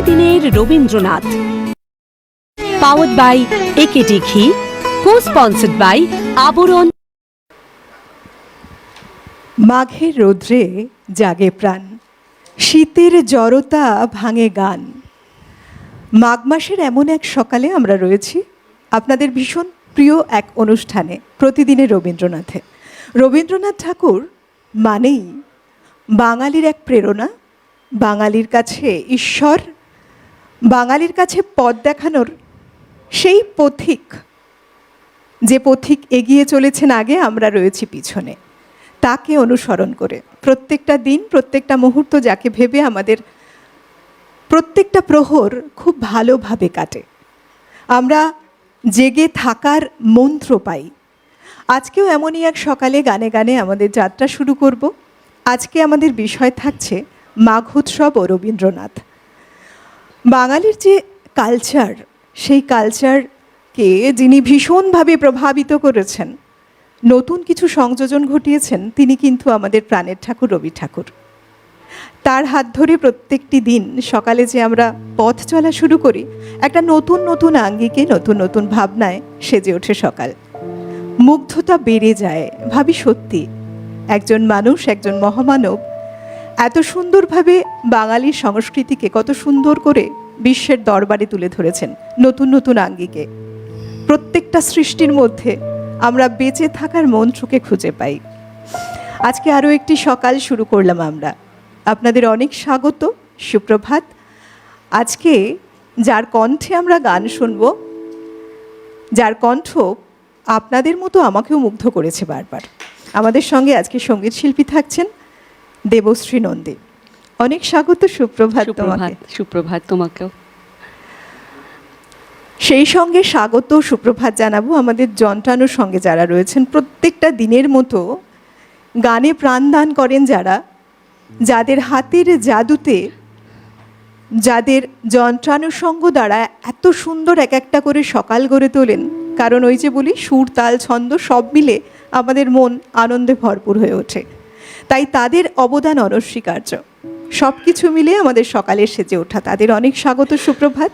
প্রতিদিনের Rabindranath, powered by AKD ঘি, কো-স্পন্সর্ড by আবরণ। মাঘের রৌদ্রে জাগে প্রাণ, শীতের জড়তা ভাঙে গান। মাঘ মাসের এমন এক সকালে আমরা রয়েছি আপনাদের ভীষণ প্রিয় এক অনুষ্ঠানে, প্রতিদিনের রবীন্দ্রনাথে। রবীন্দ্রনাথ ঠাকুর মানেই বাঙালির এক প্রেরণা, বাঙালির কাছে ঈশ্বর, বাঙালির কাছে পথ দেখানোর সেই পথিক, যে পথিক এগিয়ে চলেছেন আগে, আমরা রয়েছি পিছনে। তাকে অনুসরণ করে প্রত্যেকটা দিন, প্রত্যেকটা মুহূর্ত যাকে ভেবে আমাদের প্রত্যেকটা প্রহর খুব ভালোভাবে কাটে, আমরা জেগে থাকার মন্ত্র পাই। আজকেও এমনই এক সকালে গানে গানে আমাদের যাত্রা শুরু করব। আজকে আমাদের বিষয় থাকছে মাঘোৎসব ও রবীন্দ্রনাথ। বাঙালির যে কালচার, সেই কালচারকে যিনি ভীষণভাবে প্রভাবিত করেছেন, নতুন কিছু সংযোজন ঘটিয়েছেন, তিনি কিন্তু আমাদের প্রাণের ঠাকুর রবি ঠাকুর। তার হাত ধরে প্রত্যেকটি দিন সকালে যে আমরা পথ চলা শুরু করি, একটা নতুন নতুন আঙ্গিকে, নতুন নতুন ভাবনায় সেজে ওঠে সকাল। মুগ্ধতা বেড়ে যায়, ভাবি সত্যি একজন মানুষ, একজন মহামানব এত সুন্দরভাবে বাঙালির সংস্কৃতিকে কত সুন্দর করে বিশ্বের দরবারে তুলে ধরেছেন নতুন নতুন আঙ্গিকে। প্রত্যেকটা সৃষ্টির মধ্যে আমরা বেঁচে থাকার মন্ত্রকে খুঁজে পাই। আজকে আরও একটি সকাল শুরু করলাম আমরা। আপনাদের অনেক স্বাগত, সুপ্রভাত। আজকে যার কণ্ঠে আমরা গান শুনব, যার কণ্ঠ আপনাদের মতো আমাকেও মুগ্ধ করেছে বারবার, আমাদের সঙ্গে আজকে সঙ্গীত শিল্পী থাকছেন দেবশ্রী নন্দী। অনেক স্বাগত, সুপ্রভাত তোমাকে। সুপ্রভাত তোমাকেও। সেই সঙ্গে স্বাগত সুপ্রভাত জানাবো আমাদের যন্ত্রানোর সঙ্গে যারা রয়েছেন, প্রত্যেকটা দিনের মতো গানে প্রাণদান করেন যারা, যাদের হাতের জাদুতে, যাদের যন্ত্রানুষঙ্গ দ্বারা এত সুন্দর এক একটা করে সকাল গড়ে তোলেন। কারণ ওই যে বলি, সুর তাল ছন্দ সব মিলে আমাদের মন আনন্দে ভরপুর হয়ে ওঠে। তাই তাদের অবদান অনস্বীকার্য। সব কিছু মিলে আমাদের সকালে সেজে ওঠা, তাদের অনেক স্বাগত, সুপ্রভাত।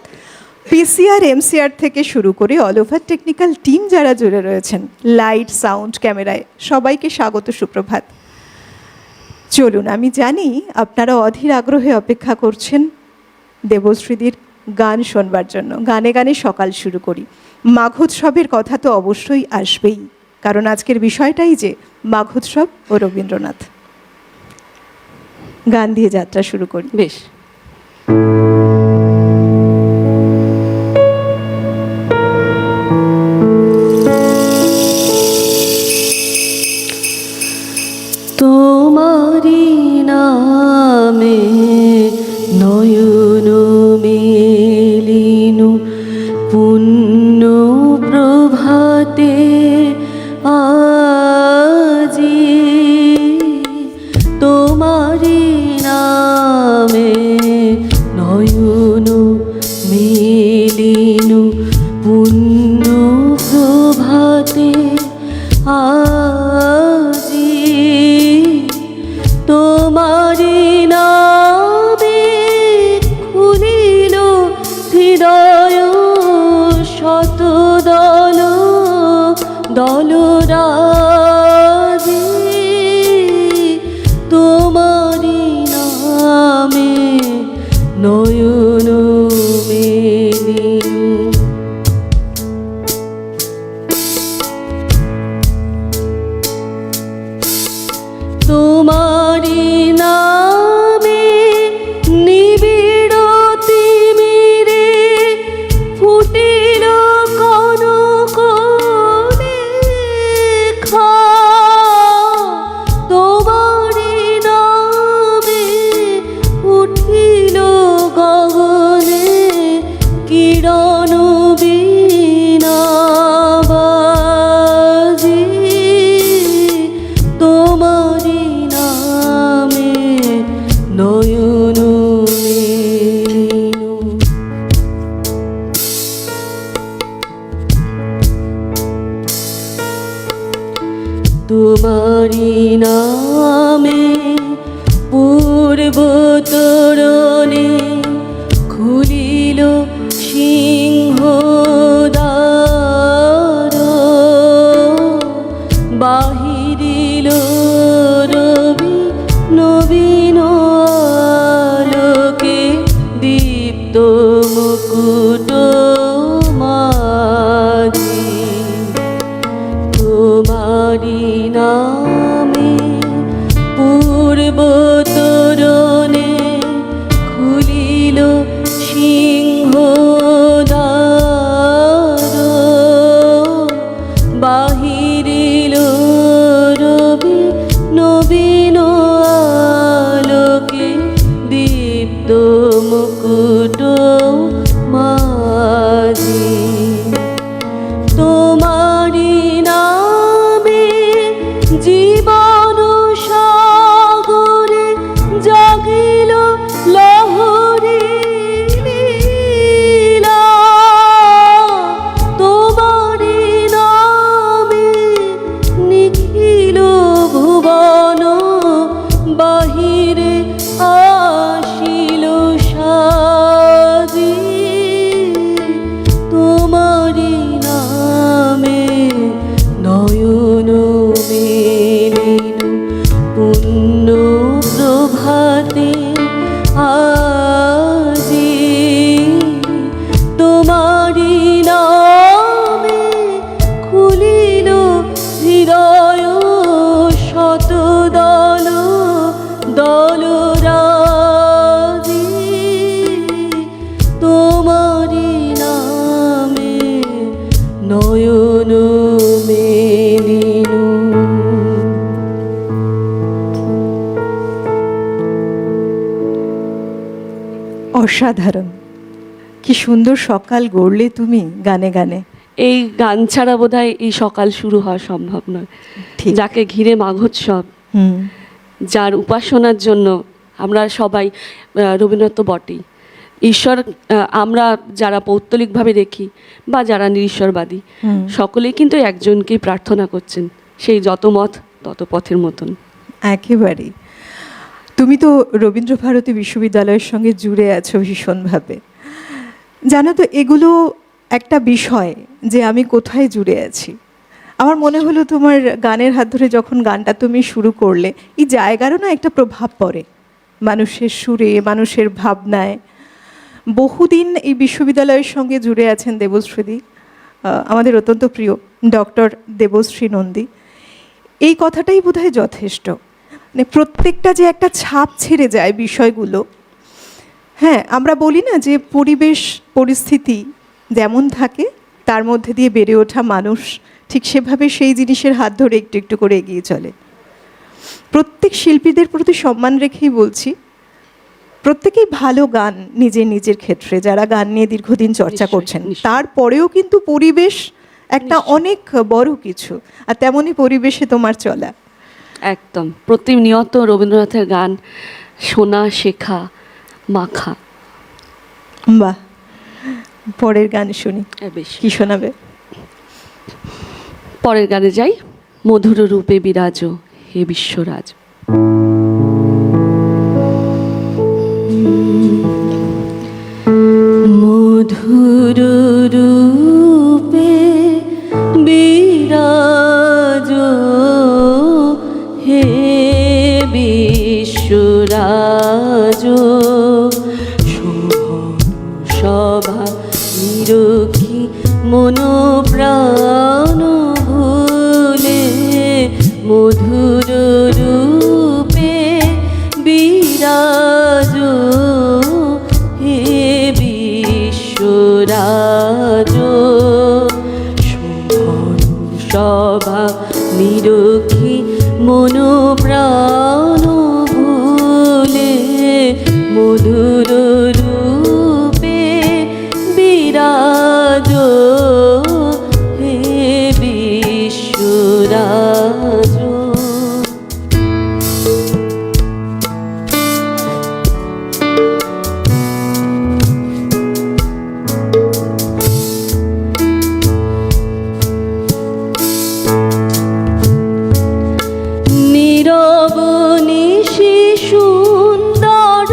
পিসিআর, এমসিআর থেকে শুরু করে অল ওভার টেকনিক্যাল টিম যারা জুড়ে রয়েছেন, লাইট, সাউন্ড, ক্যামেরায়, সবাইকে স্বাগত, সুপ্রভাত। চলুন, আমি জানি আপনারা অধীর আগ্রহে অপেক্ষা করছেন দেবশ্রীদির গান শোনবার জন্য। গানে গানে সকাল শুরু করি। মাঘোৎসবের কথা তো অবশ্যই আসবেই, কারণ আজকের বিষয়টাই যে মাঘোৎসব ও রবীন্দ্রনাথ। গান দিয়ে যাত্রা শুরু করি। বেশ। তোমারি নামে নয়ন মেলিনু পুণ্য প্রভাতে আজি, তোমারি নামে নয়ন মেলিনু পুণ্য প্রভাতে আজি, তোমারি নামে খুলিল হৃদয় শত দল দলরাজি, তোমারি নামে নয়ন মেলিনু। তোমারি নাম নবীন আলোকে দীপ্ত মুকুট মাঝে তোমারি নামে পূর্ব তোরণে খুলিল সিংহ বাহিরিল রবি নবীন আলোকে দীপ্ত মুকুট মাঝে তোমারি নামে জীবন সাগরে জাগিল লহরী লীলা তোমারি নামে নিখিল ভুবন বাহিরে আসিল সাজি তোমারি নামে নয়ন মেলিল পুণ্য প্রভাতে আজি তোমারি নামে খুলিল হৃদয় শত দল দল রাজি তোমারি নামে নয়ন মেলিল। অসাধারণ, কি সুন্দর সকাল গড়লে তুমি গানে গানে। এই গান ছাড়া বোধহয় এই সকাল শুরু হওয়া সম্ভব নয়। ঠিক। যাকে ঘিরে মাঘোৎসব, হুম, যার উপাসনার জন্য আমরা সবাই রবীন্দ্রনাথ তো বটেই, ঈশ্বর আমরা যারা পৌত্তলিকভাবে দেখি বা যারা নিরীশ্বরবাদী হুম। সকলেই কিন্তু একজনকেই প্রার্থনা করছেন, সেই যত মত তত পথের মতন। একেবারেই। তুমি তো রবীন্দ্রভারতী বিশ্ববিদ্যালয়ের সঙ্গে জুড়ে আছো ভীষণভাবে। জানো তো, এগুলো একটা বিষয় যে আমি কোথায় জুড়ে আছি। আমার মনে হলো তোমার গানের হাত ধরে যখন গানটা তুমি শুরু করলে, এই জায়গারও না একটা প্রভাব পড়ে মানুষের সুরে, মানুষের ভাবনায়। বহুদিন এই বিশ্ববিদ্যালয়ের সঙ্গে জুড়ে আছেন দেবশ্রীদি, আমাদের অত্যন্ত প্রিয় ডক্টর দেবশ্রী নন্দী। এই কথাটাই বোধহয় যথেষ্ট, মানে প্রত্যেকটা যে একটা ছাপ ছেড়ে যায় বিষয়গুলো। হ্যাঁ, আমরা বলি না যে পরিবেশ পরিস্থিতি যেমন থাকে তার মধ্যে দিয়ে বেড়ে ওঠা মানুষ ঠিক সেভাবে সেই জিনিসের হাত ধরে একটু একটু করে এগিয়ে চলে। প্রত্যেক শিল্পীদের প্রতি সম্মান রেখেই বলছি, প্রত্যেকেই ভালো গান নিজের নিজের ক্ষেত্রে, যারা গান নিয়ে দীর্ঘদিন চর্চা নিশ্চয়ই, করছেন। নিশ্চয়ই। তারপরেও কিন্তু পরিবেশ একটা অনেক বড় কিছু, আর তেমনই পরিবেশে তোমার চলা। একদম প্রতিনিয়ত রবীন্দ্রনাথের গান শোনা, শেখা, মাখা। বাহ, পরের গান শুনি, বেশ, কি শোনাবে? পরের গানে যাই। মধুর রূপে বিরাজ হে বিশ্বরাজ। মধুর রূপে বিরাজ হে বিশ্বরাজ সভা নিরখি মন প্রাণ ভুলে মধুর রূপে বিরাজ হে বিশ্বরাজ সভা নিরখি মন প্রাণ ভুলে মধুর রূপে বিরাজ হে বিশ্বরাজ। নীরব নিশি সুন্দর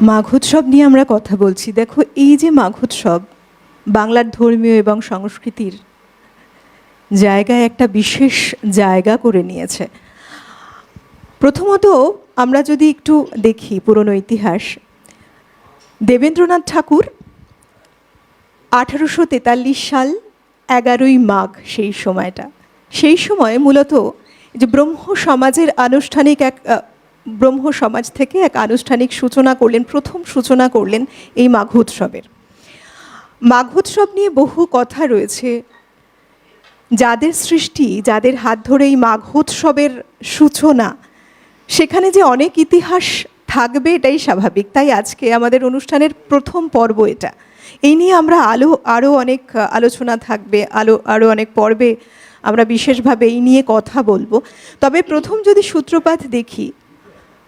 মাঘোৎসব নিয়ে আমরা কথা বলছি। দেখো, এই যে মাঘোৎসব বাংলার ধর্মীয় এবং সংস্কৃতির জায়গায় একটা বিশেষ জায়গা করে নিয়েছে। প্রথমত আমরা যদি একটু দেখি পুরনো ইতিহাস, দেবেন্দ্রনাথ ঠাকুর 1843 সাল 11ই মাঘ, সেই সময় মূলত যে ব্রহ্ম সমাজের আনুষ্ঠানিক ব্রহ্ম সমাজ থেকে এক আনুষ্ঠানিক সূচনা করলেন, প্রথম সূচনা করলেন এই মাঘোৎসবের। মাঘোৎসব নিয়ে বহু কথা রয়েছে, যাদের সৃষ্টি, যাদের হাত ধরে এই মাঘোৎসবের সূচনা, সেখানে যে অনেক ইতিহাস থাকবে এটাই স্বাভাবিক। তাই আজকে আমাদের অনুষ্ঠানের প্রথম পর্ব এটা। এই নিয়ে আমরা আরও অনেক আলোচনা থাকবে, আরও অনেক পর্বে আমরা বিশেষভাবে এই নিয়ে কথা বলবো। তবে প্রথম যদি সূত্রপাত দেখি,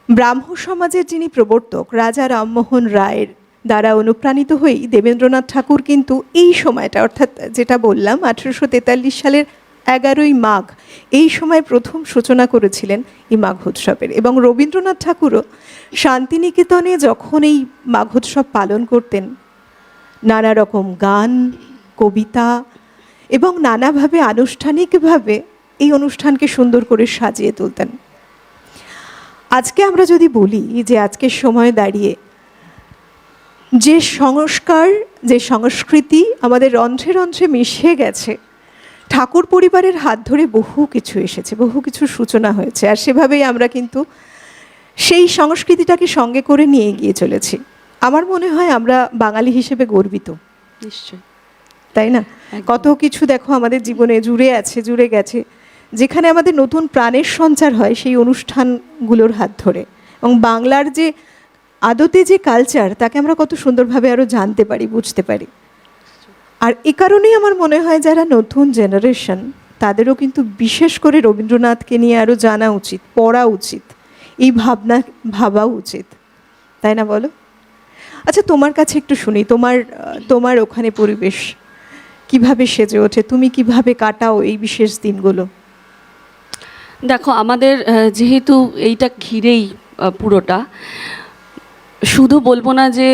ব্রাহ্ম সমাজের যিনি প্রবর্তক রাজা রামমোহন রায়ের দ্বারা অনুপ্রাণিত হয়েই দেবেন্দ্রনাথ ঠাকুর কিন্তু এই সময়টা, অর্থাৎ যেটা বললাম 1843 সালের 11ই মাঘ, এই সময় প্রথম সূচনা করেছিলেন এই মাঘোৎসবের। এবং রবীন্দ্রনাথ ঠাকুরও শান্তিনিকেতনে যখন এই মাঘোৎসব পালন করতেন, নানা রকম গান, কবিতা এবং নানাভাবে আনুষ্ঠানিকভাবে এই অনুষ্ঠানকে সুন্দর করে সাজিয়ে তুলতেন। আজকে আমরা যদি বলি যে আজকের সময়ে দাঁড়িয়ে যে সংস্কার, যে সংস্কৃতি আমাদের রন্ধ্রে রন্ধ্রে মিশে গেছে, ঠাকুর পরিবারের হাত ধরে বহু কিছু এসেছে, বহু কিছু সূচনা হয়েছে, আর সেভাবেই আমরা কিন্তু সেই সংস্কৃতিটাকে সঙ্গে করে নিয়ে এগিয়ে চলেছি। আমার মনে হয় আমরা বাঙালি হিসেবে গর্বিত, নিশ্চয়ই, তাই না? কত কিছু দেখো আমাদের জীবনে জুড়ে গেছে, যেখানে আমাদের নতুন প্রাণের সঞ্চার হয় সেই অনুষ্ঠানগুলোর হাত ধরে। এবং বাংলার যে আদতে যে কালচার, তাকে আমরা কত সুন্দরভাবে আরও জানতে পারি, বুঝতে পারি। আর এ কারণেই আমার মনে হয় যারা নতুন জেনারেশন, তাদেরও কিন্তু বিশেষ করে রবীন্দ্রনাথকে নিয়ে আরও জানা উচিত, পড়া উচিত, এই ভাবা উচিত, তাই না বলো? আচ্ছা, তোমার কাছে একটু শুনি, তোমার ওখানে পরিবেশ কিভাবে সেজে ওঠে, তুমি কিভাবে কাটাও এই বিশেষ দিনগুলো? দেখো, আমাদের যেহেতু এইটা ঘিরেই পুরোটা, শুধু বলবো না যে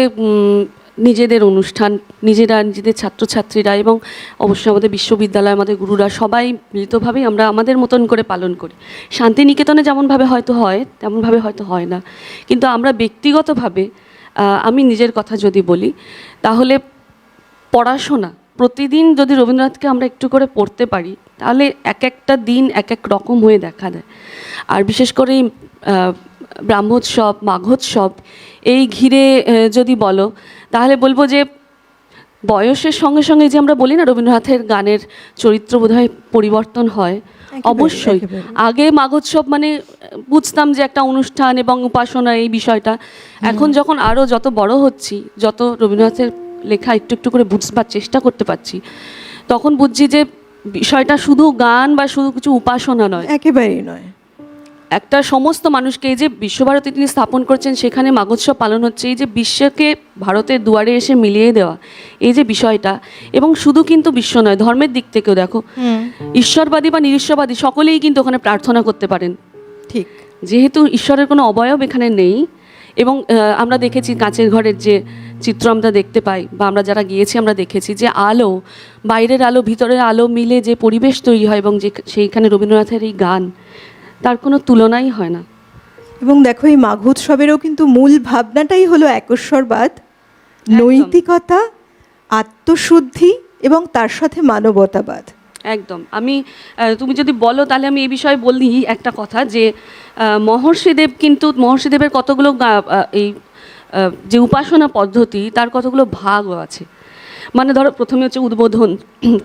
নিজেদের অনুষ্ঠান, নিজেদের ছাত্রছাত্রীরা এবং অবশ্যই আমাদের বিশ্ববিদ্যালয়, আমাদের গুরুরা সবাই মিলিতভাবেই আমরা আমাদের মতন করে পালন করি। শান্তিনিকেতনে যেমনভাবে হয়তো হয় তেমনভাবে হয়তো হয় না, কিন্তু আমরা ব্যক্তিগতভাবে, আমি নিজের কথা যদি বলি, তাহলে পড়াশোনা প্রতিদিন যদি রবীন্দ্রনাথকে আমরা একটু করে পড়তে পারি, তাহলে এক একটা দিন এক এক রকম হয়ে দেখা দেয়। আর বিশেষ করে ব্রাহ্মোৎসব, মাঘোৎসব এই ঘিরে যদি বলো, তাহলে বলবো যে বয়সের সঙ্গে সঙ্গে যে আমরা বলি না রবীন্দ্রনাথের গানের চরিত্র বোধহয় পরিবর্তন হয়, অবশ্যই। আগে মাঘোৎসব মানে বুঝতাম যে একটা অনুষ্ঠান এবং উপাসনা, এই বিষয়টা। এখন যখন আরও যত বড় হচ্ছি, যত রবীন্দ্রনাথের লেখা একটু একটু করে বুঝবার চেষ্টা করতে পারছি, তখন বুঝছি যে বিষয়টা শুধু গান বা শুধু কিছু উপাসনা নয়, একেবারেই নয়। একটা সমস্ত মানুষকে, এই যে বিশ্বভারতী তিনি স্থাপন করছেন, সেখানে মাঘোৎসব পালন হচ্ছে, এই যে বিশ্বকে ভারতের দুয়ারে এসে মিলিয়ে দেওয়া, এই যে বিষয়টা, এবং শুধু কিন্তু বিশ্ব নয়, ধর্মের দিক থেকেও দেখো, ঈশ্বরবাদী বা নিরীশ্বরবাদী সকলেই কিন্তু ওখানে প্রার্থনা করতে পারেন। ঠিক, যেহেতু ঈশ্বরের কোনো অবয়ব এখানে নেই, এবং আমরা দেখেছি কাঁচের ঘরের যে চিত্র আমরা দেখতে পাই, বা আমরা যারা গিয়েছি আমরা দেখেছি যে আলো, বাইরের আলো ভিতরের আলো মিলে যে পরিবেশ তৈরি হয়, এবং যে সেইখানে রবীন্দ্রনাথের এই গান, তার কোনো তুলনাই হয় না। এবং দেখো, এই মাঘোৎসবেরও কিন্তু মূল ভাবনাটাই হলো একশ্বরবাদ, নৈতিকতা, আত্মশুদ্ধি এবং তার সাথে মানবতাবাদ। একদম। তুমি যদি বলো তাহলে আমি এই বিষয়ে বলি একটা কথা, যে মহর্ষিদেবের কতগুলো এই যে উপাসনা পদ্ধতি, তার কতগুলো ভাগও আছে। মানে ধরো, প্রথমে হচ্ছে উদ্বোধন,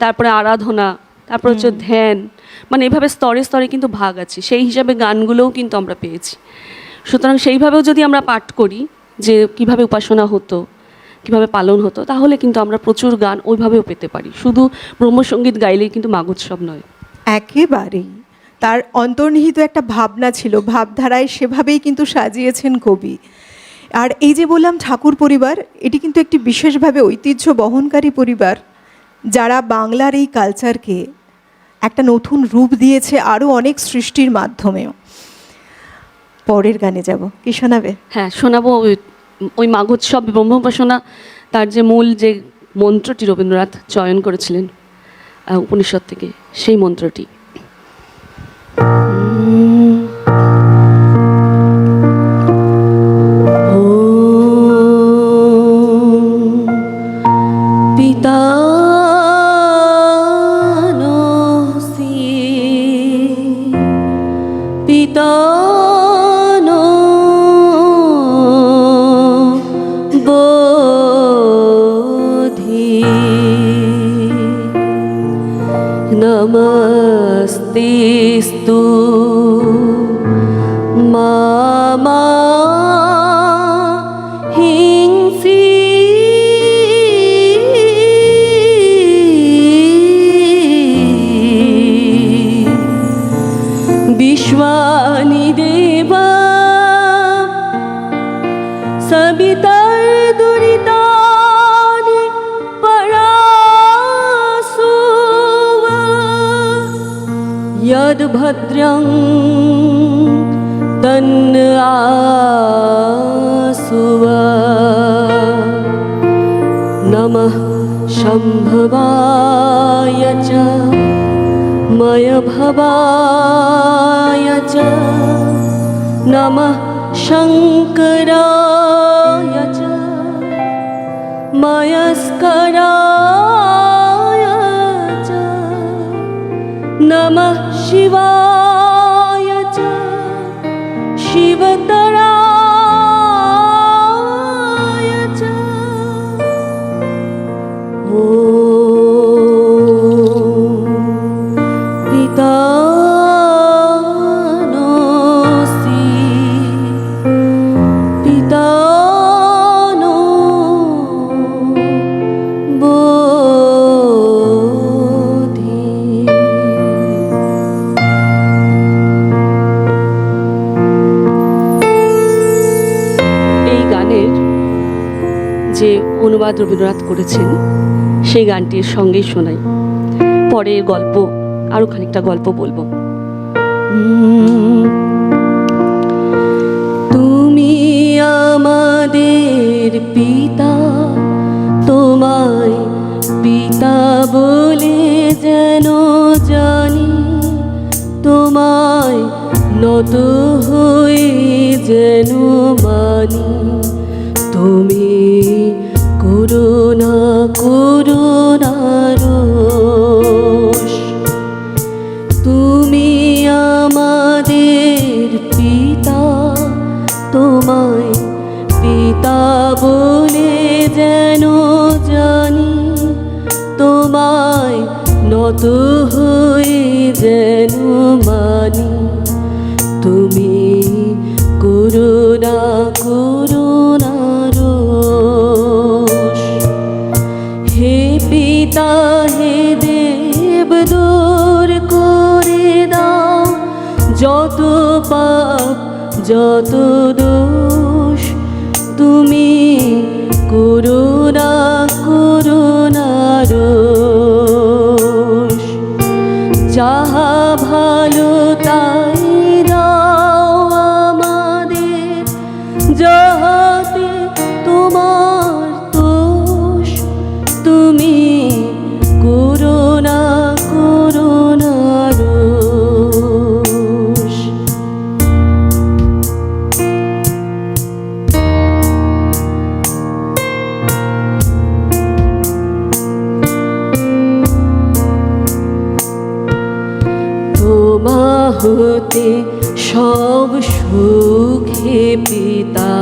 তারপরে আরাধনা, তারপর হচ্ছে ধ্যান, মানে এভাবে স্তরে স্তরে কিন্তু ভাগ আছে। সেই হিসাবে গানগুলোও কিন্তু আমরা পেয়েছি। সুতরাং সেইভাবেও যদি আমরা পাঠ করি যে কিভাবে উপাসনা হতো, কিভাবে পালন হতো, তাহলে কিন্তু আমরা প্রচুর গান ওইভাবেও পেতে পারি। শুধু ব্রহ্মসঙ্গীত গাইলেই কিন্তু মাঘোৎসব নয়। একেবারেই তার অন্তর্নিহিত একটা ভাবনা ছিল, ভাবধারায় সেভাবেই কিন্তু সাজিয়েছেন কবি। আর এই যে বললাম ঠাকুর পরিবার, এটি কিন্তু একটি বিশেষভাবে ঐতিহ্য বহনকারী পরিবার, যারা বাংলার এই কালচারকে একটা নতুন রূপ দিয়েছে আরও অনেক সৃষ্টির মাধ্যমেও। পরের গানে যাব, কি শোনাবে? হ্যাঁ, শোনাবো ওই মাঘোৎসব ব্রহ্মোপাসনা তার যে মূল যে মন্ত্রটি রবীন্দ্রনাথ চয়ন করেছিলেন উপনিষদ থেকে, সেই মন্ত্রটি। পিতানো বোধি নমস্তেস্তু মামা হিংসি विश्वानि देवा सवितर्दुरितानि परासुव यद्भद्रं तन्न आसुव नमः शम्भवाय च मयभवाय च नमः शङ्कराय च मयस्कराय च नमः शिवाय च शिवतराय च ॐ पितानोऽसि पितानो बोधि। এই গানের যে অনুবাদ রবীন্দ্রনাথ করেছেন সেই গানটির সঙ্গেই শোনাই, পরে গল্প আরও খানিকটা গল্প বলবো। তুমি আমাদের পিতা, তোমায় পিতা বলে যেন জানি, তোমায় নত হয়ে যেন মানি। তুমি করুণা করুণার রোষ, তুমি আমাদের পিতা, তোমায় পিতা বলে যেন জানি, তোমায় নত হয়ে যেন মানি। তুমি করুণা করুণার রোষ, হে পিতা হে দেব দূর করে দাও যত পাপ যত দোষ। তুমি করুণা করুণার রোষ, যাহা ভালো তাই দাও আমাদের, যাহাতে তোমার দোষ। তুমি করুণা করুণার রোষ। তোমা হতে সব সুখে পিতা,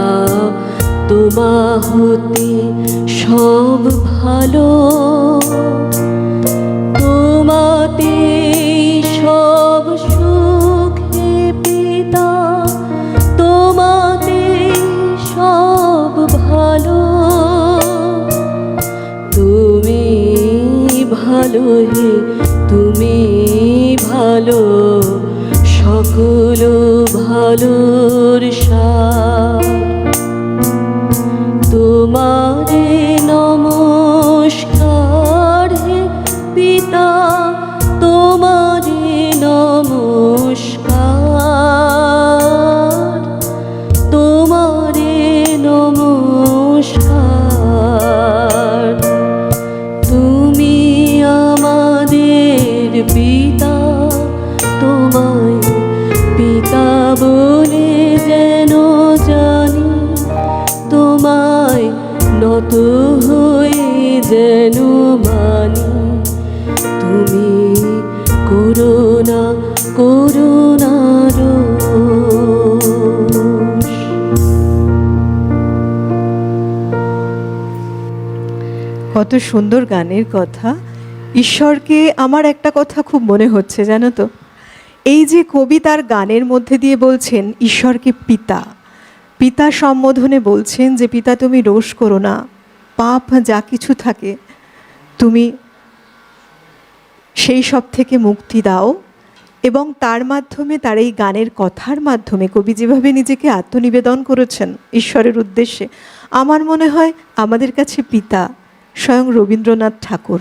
তোমা হতে সব ভালো, তোমাতে সব সুখে পিতা, তোমাতে সব ভালো। তুমি ভালো হে তুমি ভালো, সকল ভালোর সার। তোমারে নমস্কার হে পিতা, তোমারে নমস্কার, তোমারে নমস্কার। পিতা তোমায় পিতা বলে যেন জানি, তোমায় নত হয়ে যেন মানি, তুমি করুণা করুণার কত সুন্দর গানের কথা। ঈশ্বরকে আমার একটা কথা খুব মনে হচ্ছে জানো তো, এই যে কবি তার গানের মধ্যে দিয়ে বলছেন ঈশ্বরকে পিতা, পিতা সম্বোধনে বলছেন যে পিতা তুমি রোষ করো না, পাপ যা কিছু থাকে তুমি সেই সব থেকে মুক্তি দাও। এবং তার মাধ্যমে, তার এই গানের কথার মাধ্যমে কবি যেভাবে নিজেকে আত্মনিবেদন করেছেন ঈশ্বরের উদ্দেশ্যে, আমার মনে হয় আমাদের কাছে পিতা স্বয়ং রবীন্দ্রনাথ ঠাকুর।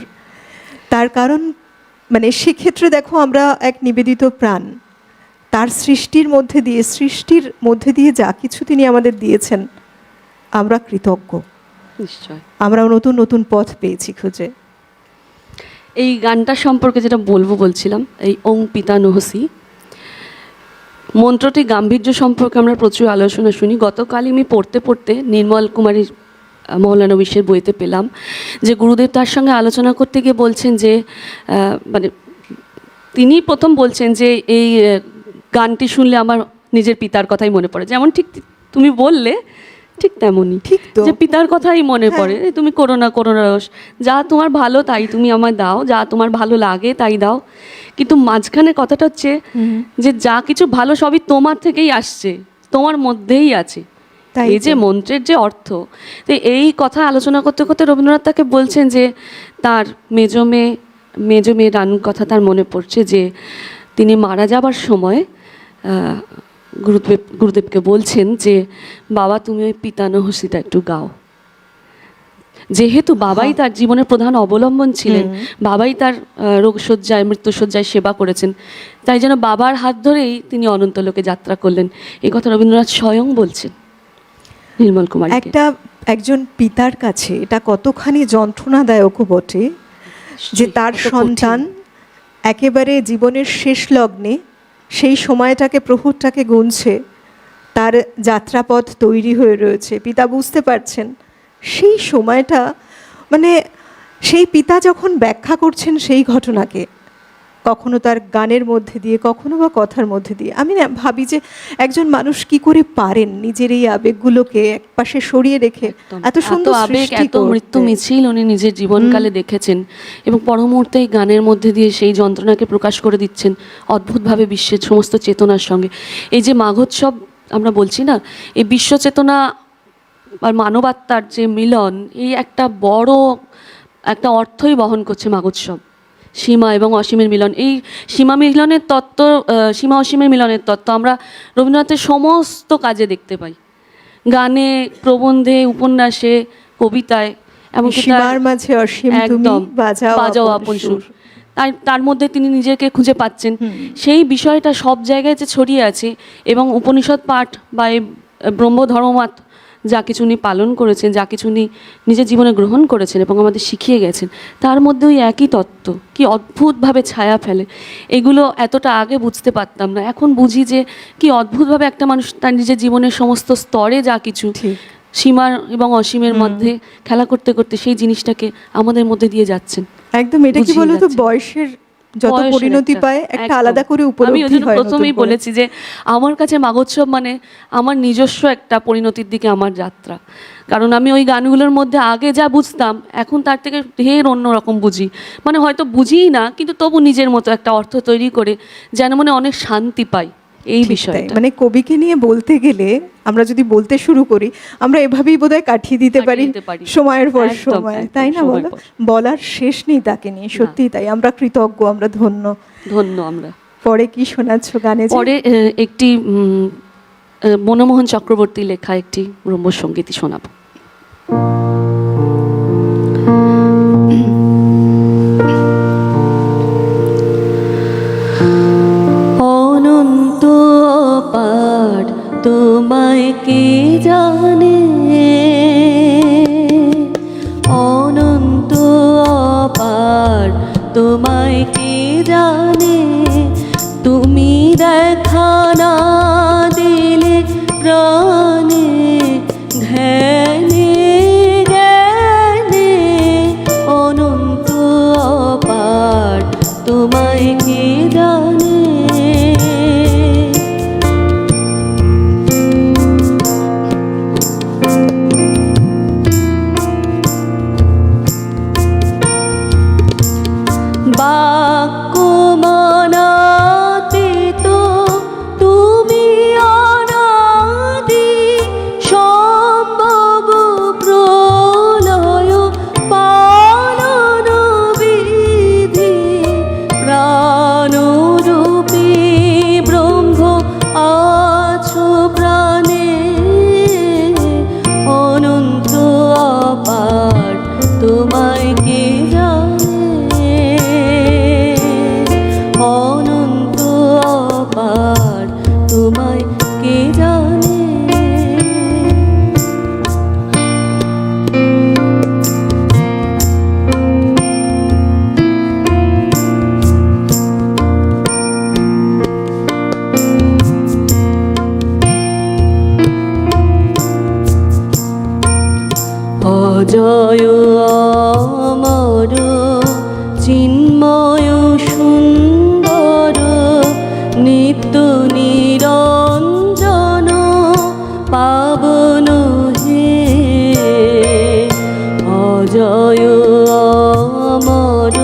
তার কারণ মানে সেক্ষেত্রে দেখো আমরা এক নিবেদিত প্রাণ, তার সৃষ্টির মধ্যে দিয়ে যা কিছু তিনি আমাদের দিয়েছেন আমরা কৃতজ্ঞ। নিশ্চয় আমরা নতুন নতুন পথ পেয়েছি খুঁজে। এই গানটা সম্পর্কে যেটা বলছিলাম, এই ওং পিতা নহসি মন্ত্রটি গাম্ভীর্য সম্পর্কে আমরা প্রচুর আলোচনা শুনি। গতকালই আমি পড়তে নির্মল কুমারীর মৌলানবিশের বইতে পেলাম যে গুরুদেব তার সঙ্গে আলোচনা করতে গিয়ে বলছেন যে মানে তিনি প্রথম বলছেন যে এই গানটি শুনলে আমার নিজের পিতার কথাই মনে পড়ে। যেমন ঠিক তুমি বললে ঠিক তেমনই, ঠিক তো, যে পিতার কথাই মনে পড়ে, তুমি করোনা রস, যা তোমার ভালো তাই তুমি আমায় দাও, যা তোমার ভালো লাগে তাই দাও। কিন্তু মাঝখানে কথাটা হচ্ছে যে যা কিছু ভালো সবই তোমার থেকেই আসছে, তোমার মধ্যেই আছে। এই যে মন্ত্রের যে অর্থ, তো এই কথা আলোচনা করতে করতে রবীন্দ্রনাথ তাকে বলছেন যে তার মেজো মেয়ে রানুর কথা তার মনে পড়ছে, যে তিনি মারা যাবার সময় গুরুদেবকে বলছেন যে বাবা তুমি ওই পিতা নহসিটা একটু গাও। যেহেতু বাবাই তার জীবনের প্রধান অবলম্বন ছিলেন, বাবাই তার রোগশয্যায় মৃত্যুশয্যায় সেবা করেছেন, তাই যেন বাবার হাত ধরেই তিনি অনন্তলোকে যাত্রা করলেন। এই কথা রবীন্দ্রনাথ স্বয়ং বলছেন নির্মল কুমার। একজন পিতার কাছে এটা কতখানি যন্ত্রণাদায়কও বটে যে তার সন্তান একেবারে জীবনের শেষ লগ্নে সেই সময়টাকে, প্রহরটাকে গুনছে, তার যাত্রাপথ তৈরি হয়ে রয়েছে, পিতা বুঝতে পারছেন সেই সময়টা, মানে সেই পিতা যখন ব্যাখ্যা করছেন সেই ঘটনাকে, কখনো তার গানের মধ্যে দিয়ে, কখনো বা কথার মধ্যে দিয়ে, আমি না ভাবি যে একজন মানুষ কি করে পারেন নিজের এই আবেগগুলোকে একপাশে সরিয়ে রেখে এত সুন্দর আবেগ, সৃষ্টি এত মৃত্যু মিছিল উনি নিজের জীবনকালে দেখেছেন এবং পরমুহূর্তে এই গানের মধ্যে দিয়ে সেই যন্ত্রণাকে প্রকাশ করে দিচ্ছেন অদ্ভুতভাবে বিশ্বের সমস্ত চেতনার সঙ্গে। এই যে মাঘোৎসব আমরা বলছি না, এই বিশ্ব চেতনা আর মানবাত্মার যে মিলন, এই একটা বড় একটা অর্থই বহন করছে মাঘোৎসব। সীমা এবং অসীমের মিলন, এই সীমা অসীমের মিলনের তত্ত্ব আমরা রবীন্দ্রনাথের সমস্ত কাজে দেখতে পাই, গানে, প্রবন্ধে, উপন্যাসে, কবিতায়, এমনকি সীমার মাঝে অসীম তুমি বাজাও আপন সুর। তার মধ্যে তিনি নিজেকে খুঁজে পাচ্ছেন। সেই বিষয়টা সব জায়গায় যে ছড়িয়ে আছে এবং উপনিষদ পাঠ বা এই ব্রহ্মধর্মমত যা কিছু উনি পালন করেছেন, যা কিছু উনি নিজের জীবনে গ্রহণ করেছেন এবং আমাদের শিখিয়ে গেছেন, তার মধ্যে ওই একই তত্ত্ব কি অদ্ভুতভাবে ছায়া ফেলে। এগুলো এতটা আগে বুঝতে পারতাম না, এখন বুঝি যে কি অদ্ভুতভাবে একটা মানুষ তার নিজের জীবনের সমস্ত স্তরে যা কিছু সীমার এবং অসীমের মধ্যে খেলা করতে করতে সেই জিনিসটাকে আমাদের মধ্যে দিয়ে যাচ্ছেন। একদম, এটা কি বলতো, বয়সের যত পরিণতি পায় একটা আলাদা করে উপলব্ধি হয়। প্রথমেই বলেছি যে আমার কাছে মাঘোৎসব মানে আমার নিজস্ব একটা পরিণতির দিকে আমার যাত্রা, কারণ আমি ওই গানগুলোর মধ্যে আগে যা বুঝতাম এখন তার থেকে ঢের অন্যরকম বুঝি, মানে হয়তো বুঝিই না কিন্তু তবু নিজের মতো একটা অর্থ তৈরি করে যেন মনে অনেক শান্তি পাই। এই বিষয়টা মানে কবিকে নিয়ে বলতে গেলে আমরা যদি বলতে শুরু করি আমরা এভাবেই বোধহয় কাটিয়ে দিতে পারি সময়ের পর সময়, তাই না বলো? বলার শেষ নেই তাকে নিয়ে, সত্যি তাই। আমরা কৃতজ্ঞ, আমরা ধন্য। আমরা পরে কি শোনাচ্ছ গানে? পরে একটি মনমোহন চক্রবর্তী লেখা একটি রম্যসঙ্গীতই শোনাবো। অনন্ত অপার তোমায় কে জানে, অনন্ত অপার তোমায় কে জানে, অজয় অমর চিন্ময় সুন্দর নিত্য নিরঞ্জন পাবন হে অজয় অমর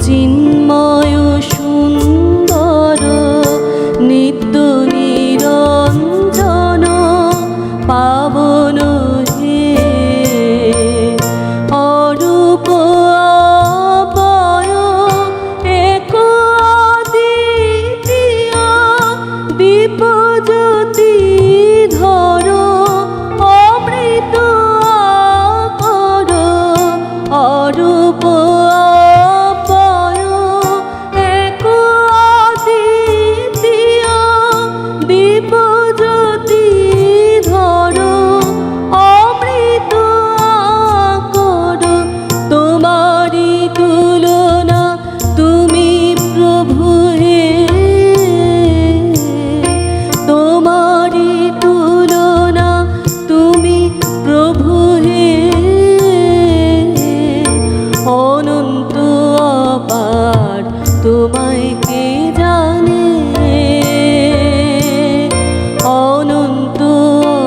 চিন্ময় সুন্দর নিত্য নিরঞ্জন পাবন হে অরূপ অপয় এক অদ্বিতীয় দীপজ্যোতি ধর অমৃত কর অরূপ অপয় এক অদ্বিতীয় দীপজ্যোতি ধর অমৃত কর তোমারি তুলনা তুমি প্রভু হে তোমারি তুলনা তুমি প্রভু হে অনন্ত অপার তোমায় কে জানে অনন্ত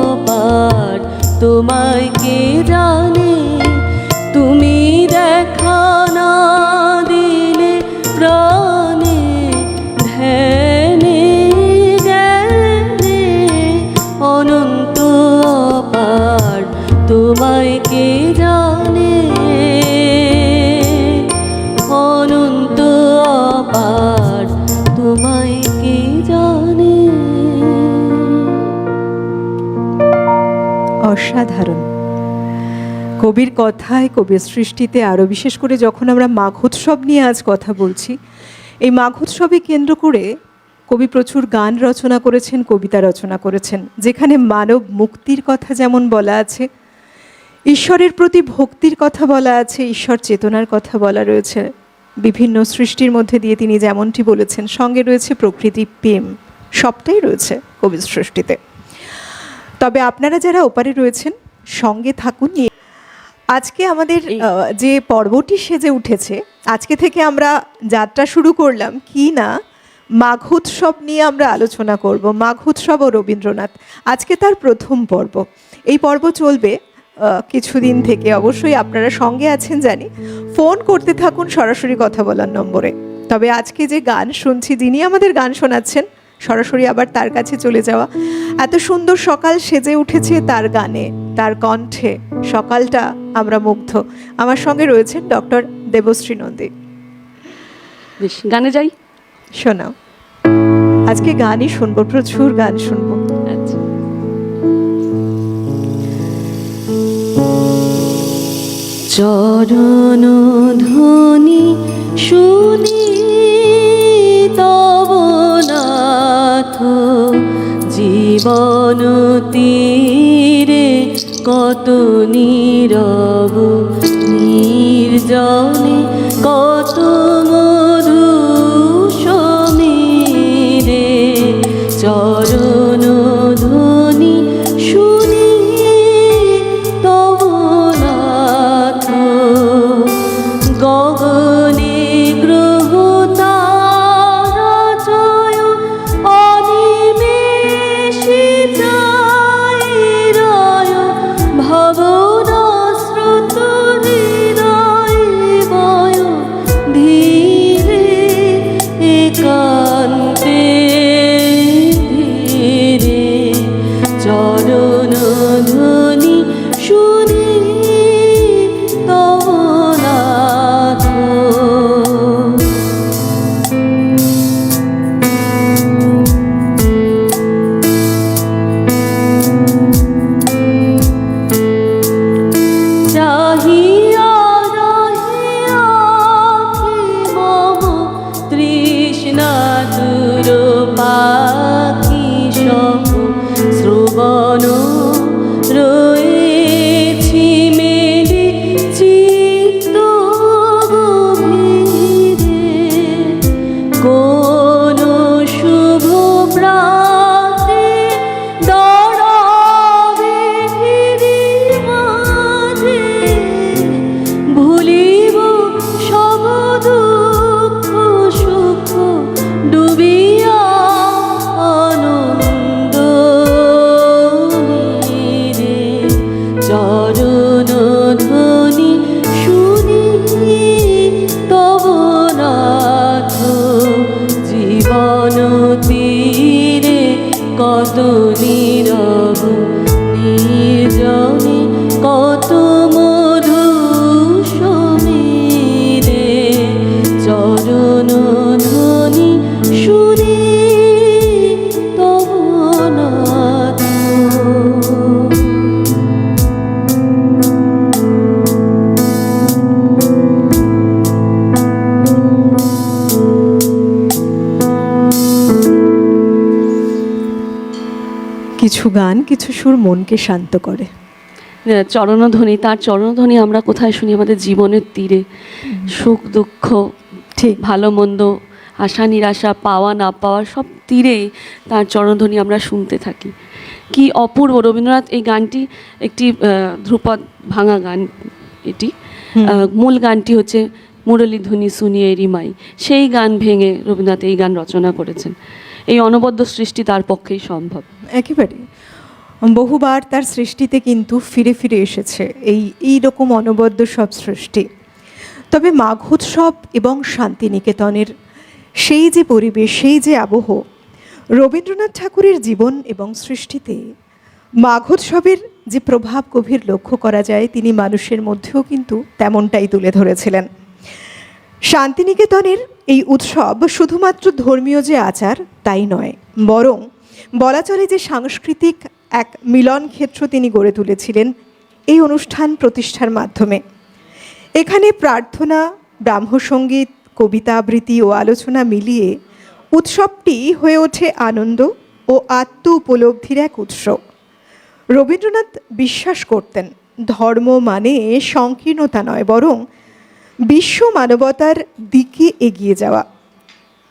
অপার তোমায় কে জানে তুমি দেখা না দিলে প্রাণে ধ্যানে জ্ঞানে অনন্ত অপার তোমায় কে জানে অনন্ত অপার তোমায় কে জানে অসাধারণ কবির কথায় কবির সৃষ্টিতে আরও বিশেষ করে যখন আমরা মাঘোৎসব নিয়ে আজ কথা বলছি এই মাঘোৎসবে কেন্দ্র করে কবি প্রচুর গান রচনা করেছেন কবিতা রচনা করেছেন যেখানে মানব মুক্তির কথা যেমন বলা আছে ঈশ্বরের প্রতি ভক্তির কথা বলা আছে ঈশ্বর চেতনার কথা বলা রয়েছে বিভিন্ন সৃষ্টির মধ্যে দিয়ে তিনি যেমনটি বলেছেন সঙ্গে রয়েছে প্রকৃতি প্রেম সবটাই রয়েছে কবির সৃষ্টিতে তবে আপনারা যারা ওপারে রয়েছেন সঙ্গে থাকুন আজকে আমাদের যে পর্বটি সেজে উঠেছে আজকে থেকে আমরা যাত্রা শুরু করলাম কি না মাঘোৎসব নিয়ে আমরা আলোচনা করব মাঘোৎসব ও রবীন্দ্রনাথ আজকে তার প্রথম পর্ব এই পর্ব চলবে কিছুদিন থেকে অবশ্যই আপনারা সঙ্গে আছেন জানি ফোন করতে থাকুন সরাসরি কথা বলার নম্বরে তবে আজকে যে গান শুনছি যিনি আমাদের গান শোনাচ্ছেন সরাসরি আবার তার কাছে চলে যাওয়া এত সুন্দর সকাল সেজে উঠেছে তার গানে তার কণ্ঠে সকালটা আমরা মুগ্ধ আমার সঙ্গে রয়েছেন ডক্টর দেবশ্রী নন্দী বেশ গানে যাই শোনাও আজকে গানই শুনবো প্রচুর গান শুনবো আচ্ছা চরণ ধ্বনি শুনি তব নাথ জীবন তীরে কত নীরব নির্জনে কত মধু সমীরে চরণ ধ্বনি শুনি তব নাথ গগনে গ্রহ তারা জয় অনিমেষে যায় রয় ভাবনা স্রোত হৃদয় বয় ধীরে একান্তে ধীরে চরণ ধ্বনি শুনি তব নাথ গান কিছু সুর মনকে শান্ত করে। চরণধ্বনি, তার চরণধ্বনি আমরা কোথায় শুনি? আমাদের জীবনের তীরে, সুখ দুঃখ, ঠিক। ভালো মন্দ, আশা নিরাশা, পাওয়া না পাওয়া, সব তীরে তার চরণধ্বনি আমরা শুনতে থাকি। কি অপূর্ব! রবীন্দ্রনাথ এই গানটি একটি ধ্রুপদ ভাঙা গান এটি। মূল গানটি হচ্ছে মুরলীধ্বনি শুনিয়ে রিমাই, সেই গান ভেঙে রবীন্দ্রনাথ এই গান রচনা করেছেন। এই অনবদ্য সৃষ্টি তার পক্ষেই সম্ভব। একেবারে বহুবার তার সৃষ্টিতে কিন্তু ফিরে ফিরে এসেছে এই রকম অনবদ্য সব সৃষ্টি। তবে মাঘোৎসব এবং শান্তিনিকেতনের সেই যে পরিবেশ, সেই যে আবহ, রবীন্দ্রনাথ ঠাকুরের জীবন এবং সৃষ্টিতে মাঘোৎসবের যে প্রভাব গভীর লক্ষ্য করা যায়, তিনি মানুষের মধ্যেও কিন্তু তেমনটাই তুলে ধরেছিলেন। শান্তিনিকেতনের এই উৎসব শুধুমাত্র ধর্মীয় যে আচার তাই নয়, বরং বলা চলে যে সাংস্কৃতিক এক মিলন ক্ষেত্র তিনি গড়ে তুলেছিলেন এই অনুষ্ঠান প্রতিষ্ঠার মাধ্যমে। এখানে প্রার্থনা, ব্রাহ্মসঙ্গীত, কবিতা আবৃত্তি ও আলোচনা মিলিয়ে উৎসবটি হয়ে ওঠে আনন্দ ও আত্ম উপলব্ধির এক উৎস। রবীন্দ্রনাথ বিশ্বাস করতেন ধর্ম মানে সংকীর্ণতা নয়, বরং বিশ্ব মানবতার দিকে এগিয়ে যাওয়া।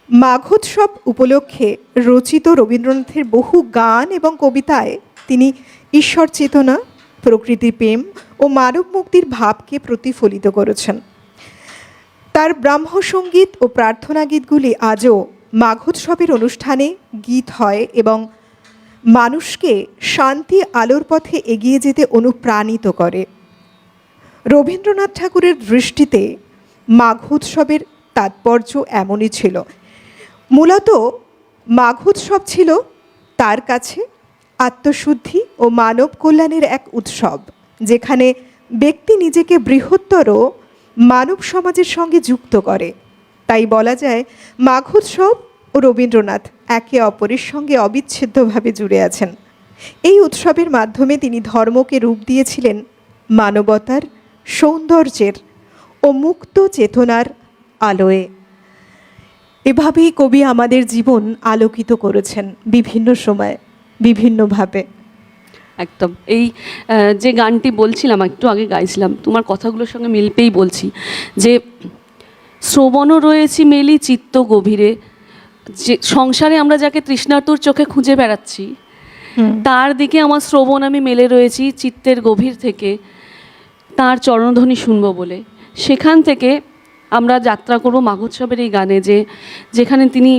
মাঘোৎসব উপলক্ষে রচিত রবীন্দ্রনাথের বহু গান এবং কবিতায় তিনি ঈশ্বর চেতনা, প্রকৃতি প্রেম ও মানব মুক্তির ভাবকে প্রতিফলিত করেছেন। তার ব্রাহ্মসঙ্গীত ও প্রার্থনা গীতগুলি আজও মাঘোৎসবের অনুষ্ঠানে গীত হয় এবং মানুষকে শান্তি আলোর পথে এগিয়ে যেতে অনুপ্রাণিত করে। রবীন্দ্রনাথ ঠাকুরের দৃষ্টিতে মাঘোৎসবের তাৎপর্য এমনই ছিল। মূলত মাঘোৎসব ছিল তার কাছে আত্মশুদ্ধি ও মানব কল্যাণের এক উৎসব, যেখানে ব্যক্তি নিজেকে বৃহত্তর মানব সমাজের সঙ্গে যুক্ত করে। তাই বলা যায় মাঘোৎসব ও রবীন্দ্রনাথ একে অপরের সঙ্গে অবিচ্ছেদ্যভাবে জুড়ে আছেন। এই উৎসবের মাধ্যমে তিনি ধর্মকে রূপ দিয়েছিলেন মানবতার, সৌন্দর্যের ও মুক্ত চেতনার আলোয়। এভাবেই কবি আমাদের জীবন আলোকিত করেছেন বিভিন্ন সময়, বিভিন্নভাবে। একদম। এই যে গানটি বলছিলাম, একটু আগে গাইছিলাম, তোমার কথাগুলোর সঙ্গে মিল পেয়েই বলছি যে শ্রবণও রয়েছি মেলি চিত্ত গভীরে, যে সংসারে আমরা যাকে তৃষ্ণাতুর চোখে খুঁজে বেড়াচ্ছি, তার দিকে আমার শ্রবণ আমি মেলে রয়েছি চিত্তের গভীর থেকে, তার চরণধ্বনি শুনবো বলে। সেখান থেকে আমরা যাত্রা করব মাঘোৎসবের এই গানে, যেখানে তিনি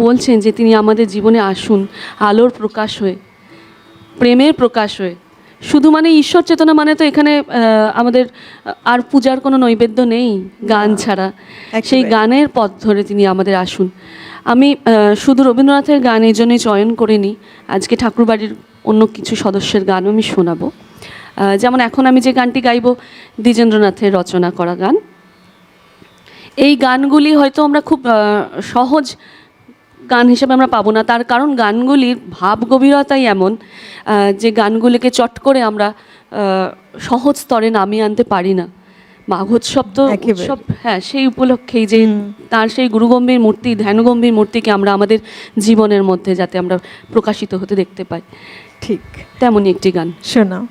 বলছেন যে তিনি আমাদের জীবনে আসুন আলোর প্রকাশ হয়ে, প্রেমের প্রকাশ হয়ে। শুধু মানে ঈশ্বর চেতনা মানে তো এখানে আমাদের আর পূজার কোনো নৈবেদ্য নেই গান ছাড়া। সেই গানের পথ ধরে তিনি আমাদের আসুন। আমি শুধু রবীন্দ্রনাথের গান এই জন্যই চয়ন করে নিই, আজকে ঠাকুরবাড়ির অন্য কিছু সদস্যের গানও আমি শোনাবো। যেমন এখন আমি যে গানটি গাইব দ্বিজেন্দ্রনাথের রচনা করা গান। এই গানগুলি হয়তো আমরা খুব সহজ গান হিসেবে আমরা পাবো না, তার কারণ গানগুলির ভাব গভীরতাই এমন যে গানগুলিকে চট করে আমরা সহজ স্তরে নামিয়ে আনতে পারি না। মাঘোৎসব তো উৎসব, হ্যাঁ, সেই উপলক্ষেই যে তার সেই গুরুগম্ভীর মূর্তি, ধ্যানগম্ভীর মূর্তিকে আমরা আমাদের জীবনের মধ্যে যাতে আমরা প্রকাশিত হতে দেখতে পাই, ঠিক তেমনই একটি গান শোনাও।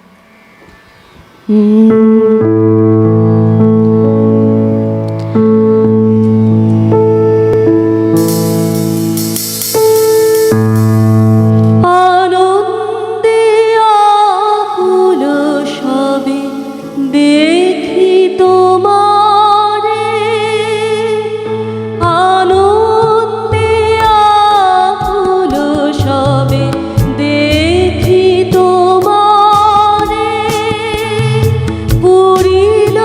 আনন্দে আকুল সবে দেখি তোমারে, আনন্দে আকুল সবে দেখি তোমারে, পুরিল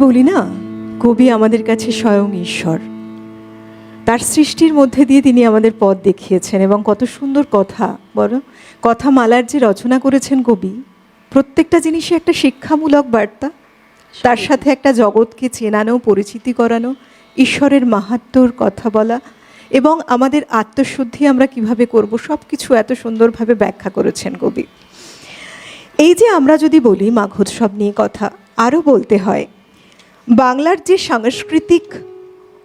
বলি না, কবি আমাদের কাছে স্বয়ং ঈশ্বর। তার সৃষ্টির মধ্যে দিয়ে তিনি আমাদের পথ দেখিয়েছেন, এবং কত সুন্দর কথা, বড় কথামালার যে রচনা করেছেন কবি, প্রত্যেকটা জিনিসই একটা শিক্ষামূলক বার্তা, তার সাথে একটা জগৎকে চেনানো, পরিচিতি করানো, ঈশ্বরের মাহাত্ম্যর কথা বলা, এবং আমাদের আত্মশুদ্ধি আমরা কিভাবে করব, সব কিছু এত সুন্দরভাবে ব্যাখ্যা করেছেন কবি। এই যে আমরা যদি বলি মাঘোৎসব নিয়ে কথা, আরও বলতে হয় বাংলার যে সাংস্কৃতিক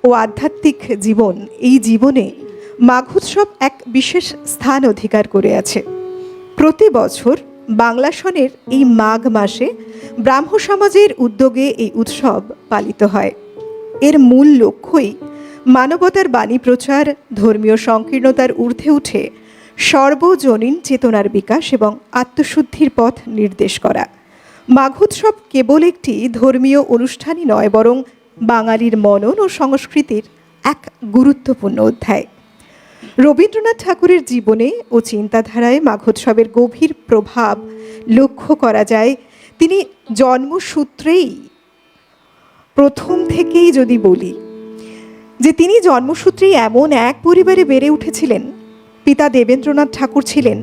ও আধ্যাত্মিক জীবন, এই জীবনে মাঘোৎসব এক বিশেষ স্থান অধিকার করে আছে। প্রতি বছর বাংলা সনের এই মাঘ মাসে ব্রাহ্ম সমাজের উদ্যোগে এই উৎসব পালিত হয়। এর মূল লক্ষ্যই মানবতার বাণী প্রচার, ধর্মীয় সংকীর্ণতার ঊর্ধ্বে উঠে সর্বজনীন চেতনার বিকাশ এবং আত্মশুদ্ধির পথ নির্দেশ করা। মাঘোৎসব কেবল একটি ধর্মীয় অনুষ্ঠানই নয়, বরং বাঙালির মনন ও সংস্কৃতির এক গুরুত্বপূর্ণ অধ্যায়। রবীন্দ্রনাথ ঠাকুরের জীবনে ও চিন্তাধারায় মাঘোৎসবের গভীর প্রভাব লক্ষ্য করা যায়। তিনি জন্মসূত্রেই, প্রথম থেকেই যদি বলি যে তিনি জন্মসূত্রেই এমন এক পরিবারে বেড়ে উঠেছিলেন, পিতা দেবেন্দ্রনাথ ঠাকুর ছিলেন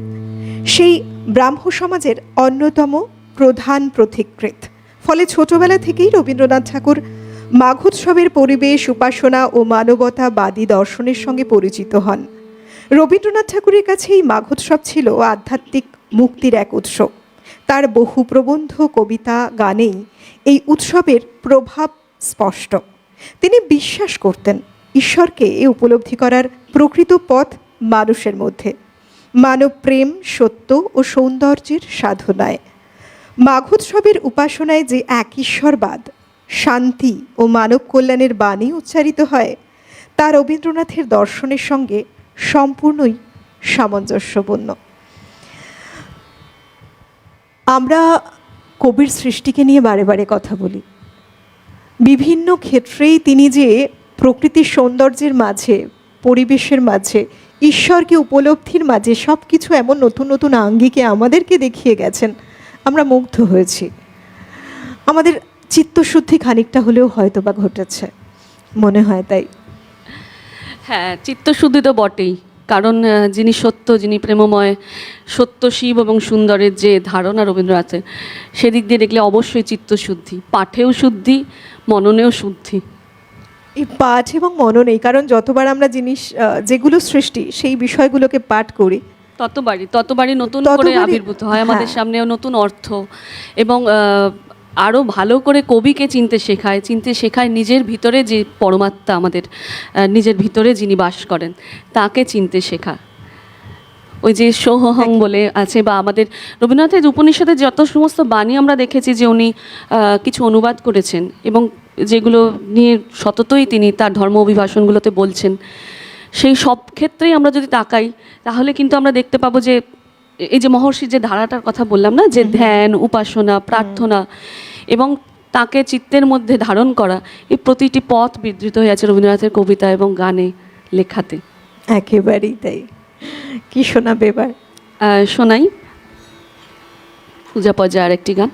সেই ব্রাহ্ম সমাজের অন্যতম প্রধান পথিকৃৎ। ফলে ছোটবেলা থেকেই রবীন্দ্রনাথ ঠাকুর মাঘোৎসবের পরিবেশ, উপাসনা ও মানবতাবাদী দর্শনের সঙ্গে পরিচিত হন। রবীন্দ্রনাথ ঠাকুরের কাছে এই মাঘোৎসব ছিল আধ্যাত্মিক মুক্তির এক উৎস। তার বহু প্রবন্ধ, কবিতা, গানেই এই উৎসবের প্রভাব স্পষ্ট। তিনি বিশ্বাস করতেন ঈশ্বরকে উপলব্ধি করার প্রকৃত পথ মানুষের মধ্যে, মানব প্রেম, সত্য ও সৌন্দর্যের সাধনায়। মাঘোৎসবের উপাসনায় যে এক ঈশ্বরবাদ, শান্তি ও মানব কল্যাণের বাণী উচ্চারিত হয়, তা রবীন্দ্রনাথের দর্শনের সঙ্গে সম্পূর্ণই সামঞ্জস্যপূর্ণ। আমরা কবির সৃষ্টিকে নিয়ে বারে বারে কথা বলি। বিভিন্ন ক্ষেত্রেই তিনি যে প্রকৃতির সৌন্দর্যের মাঝে, পরিবেশের মাঝে, ঈশ্বরকে উপলব্ধির মাঝে সব কিছু এমন নতুন নতুন আঙ্গিকে আমাদেরকে দেখিয়ে গেছেন, আমরা মুগ্ধ হয়েছি। আমাদের চিত্তশুদ্ধি খানিকটা হলেও হয়তো বা ঘটেছে, মনে হয় তাই। হ্যাঁ, চিত্তশুদ্ধি তো বটেই, কারণ যিনি সত্য, যিনি প্রেমময়, সত্য, শিব এবং সুন্দরের যে ধারণা রবীন্দ্রনাথের, সেদিক দিয়ে দেখলে অবশ্যই চিত্তশুদ্ধি, পাঠেও শুদ্ধি, মননেও শুদ্ধি। এই পাঠ এবং মননেই, কারণ যতবার আমরা জিনিস, যেগুলো সৃষ্টি, সেই বিষয়গুলোকে পাঠ করি, ততবারই নতুন করে আবির্ভূত হয় আমাদের সামনে নতুন অর্থ, এবং আরও ভালো করে কবিকে চিনতে শেখায় নিজের ভিতরে যে পরমাত্মা, আমাদের নিজের ভিতরে যিনি বাস করেন, তাকে চিনতে শেখা। ওই যে সোহং বলে আছে, বা আমাদের রবীন্দ্রনাথের উপনিষদের যত সমস্ত বাণী আমরা দেখেছি যে উনি কিছু অনুবাদ করেছেন, এবং যেগুলো নিয়ে সততই তিনি তার ধর্ম অভিভাষণগুলোতে বলছেন, সেই সব ক্ষেত্রেই আমরা যদি তাকাই, তাহলে কিন্তু আমরা দেখতে পাবো যে এই যে মহর্ষির যে ধারাটার কথা বললাম না, যে ধ্যান, উপাসনা, প্রার্থনা এবং তাকে চিত্তের মধ্যে ধারণ করা, এই প্রতিটি পথ বিধৃত হয়ে আছে রবীন্দ্রনাথের কবিতা এবং গানে, লেখাতে। একেবারেই তাই। কি শোনাবে এবার? শোনাই পূজা পর্যায়ে আরেকটি গান।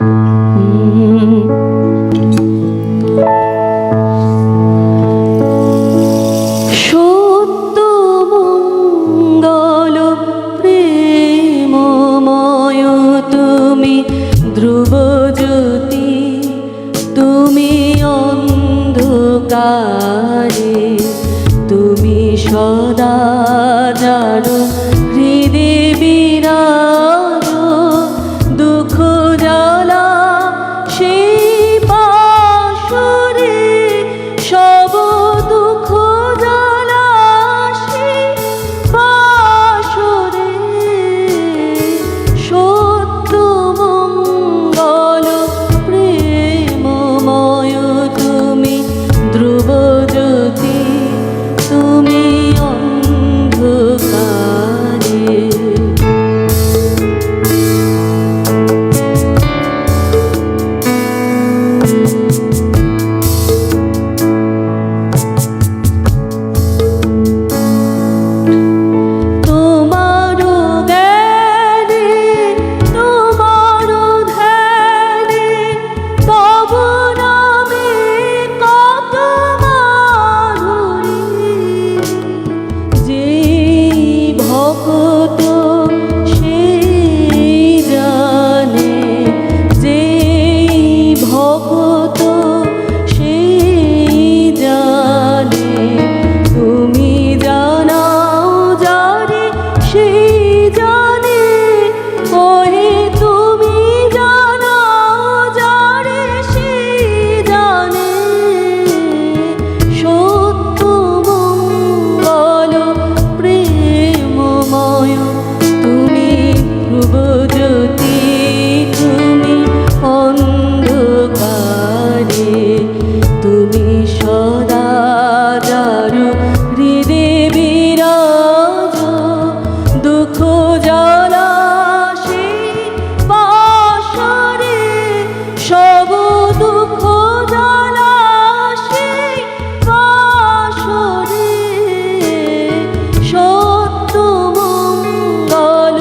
ধ্রুবজ্যোতি তুমি অন্ধকারে, তুমি সদা জানো হৃদে বিরাজ, দুঃখ জ্বালা সেই পাশরে, সব দুঃখ জ্বালা সেই পাশরে, সত্য মঙ্গল প্রেমময় তুমি ধ্রুবজ্যোতি তুমি অন্ধকার। সেই জানে, ওহে তুমি জানো যারে সেই জানে। সত্য মঙ্গল প্রেমময় তুমি ধ্রুবজ্যোতি, তুমি অন্ধকারে, তুমি সদা যারু হৃদে বিরাজ। দুঃখ জ্বালা সেই বাসরে, সব দুঃখ জ্বালা সেই বাসরে। সত্য মঙ্গল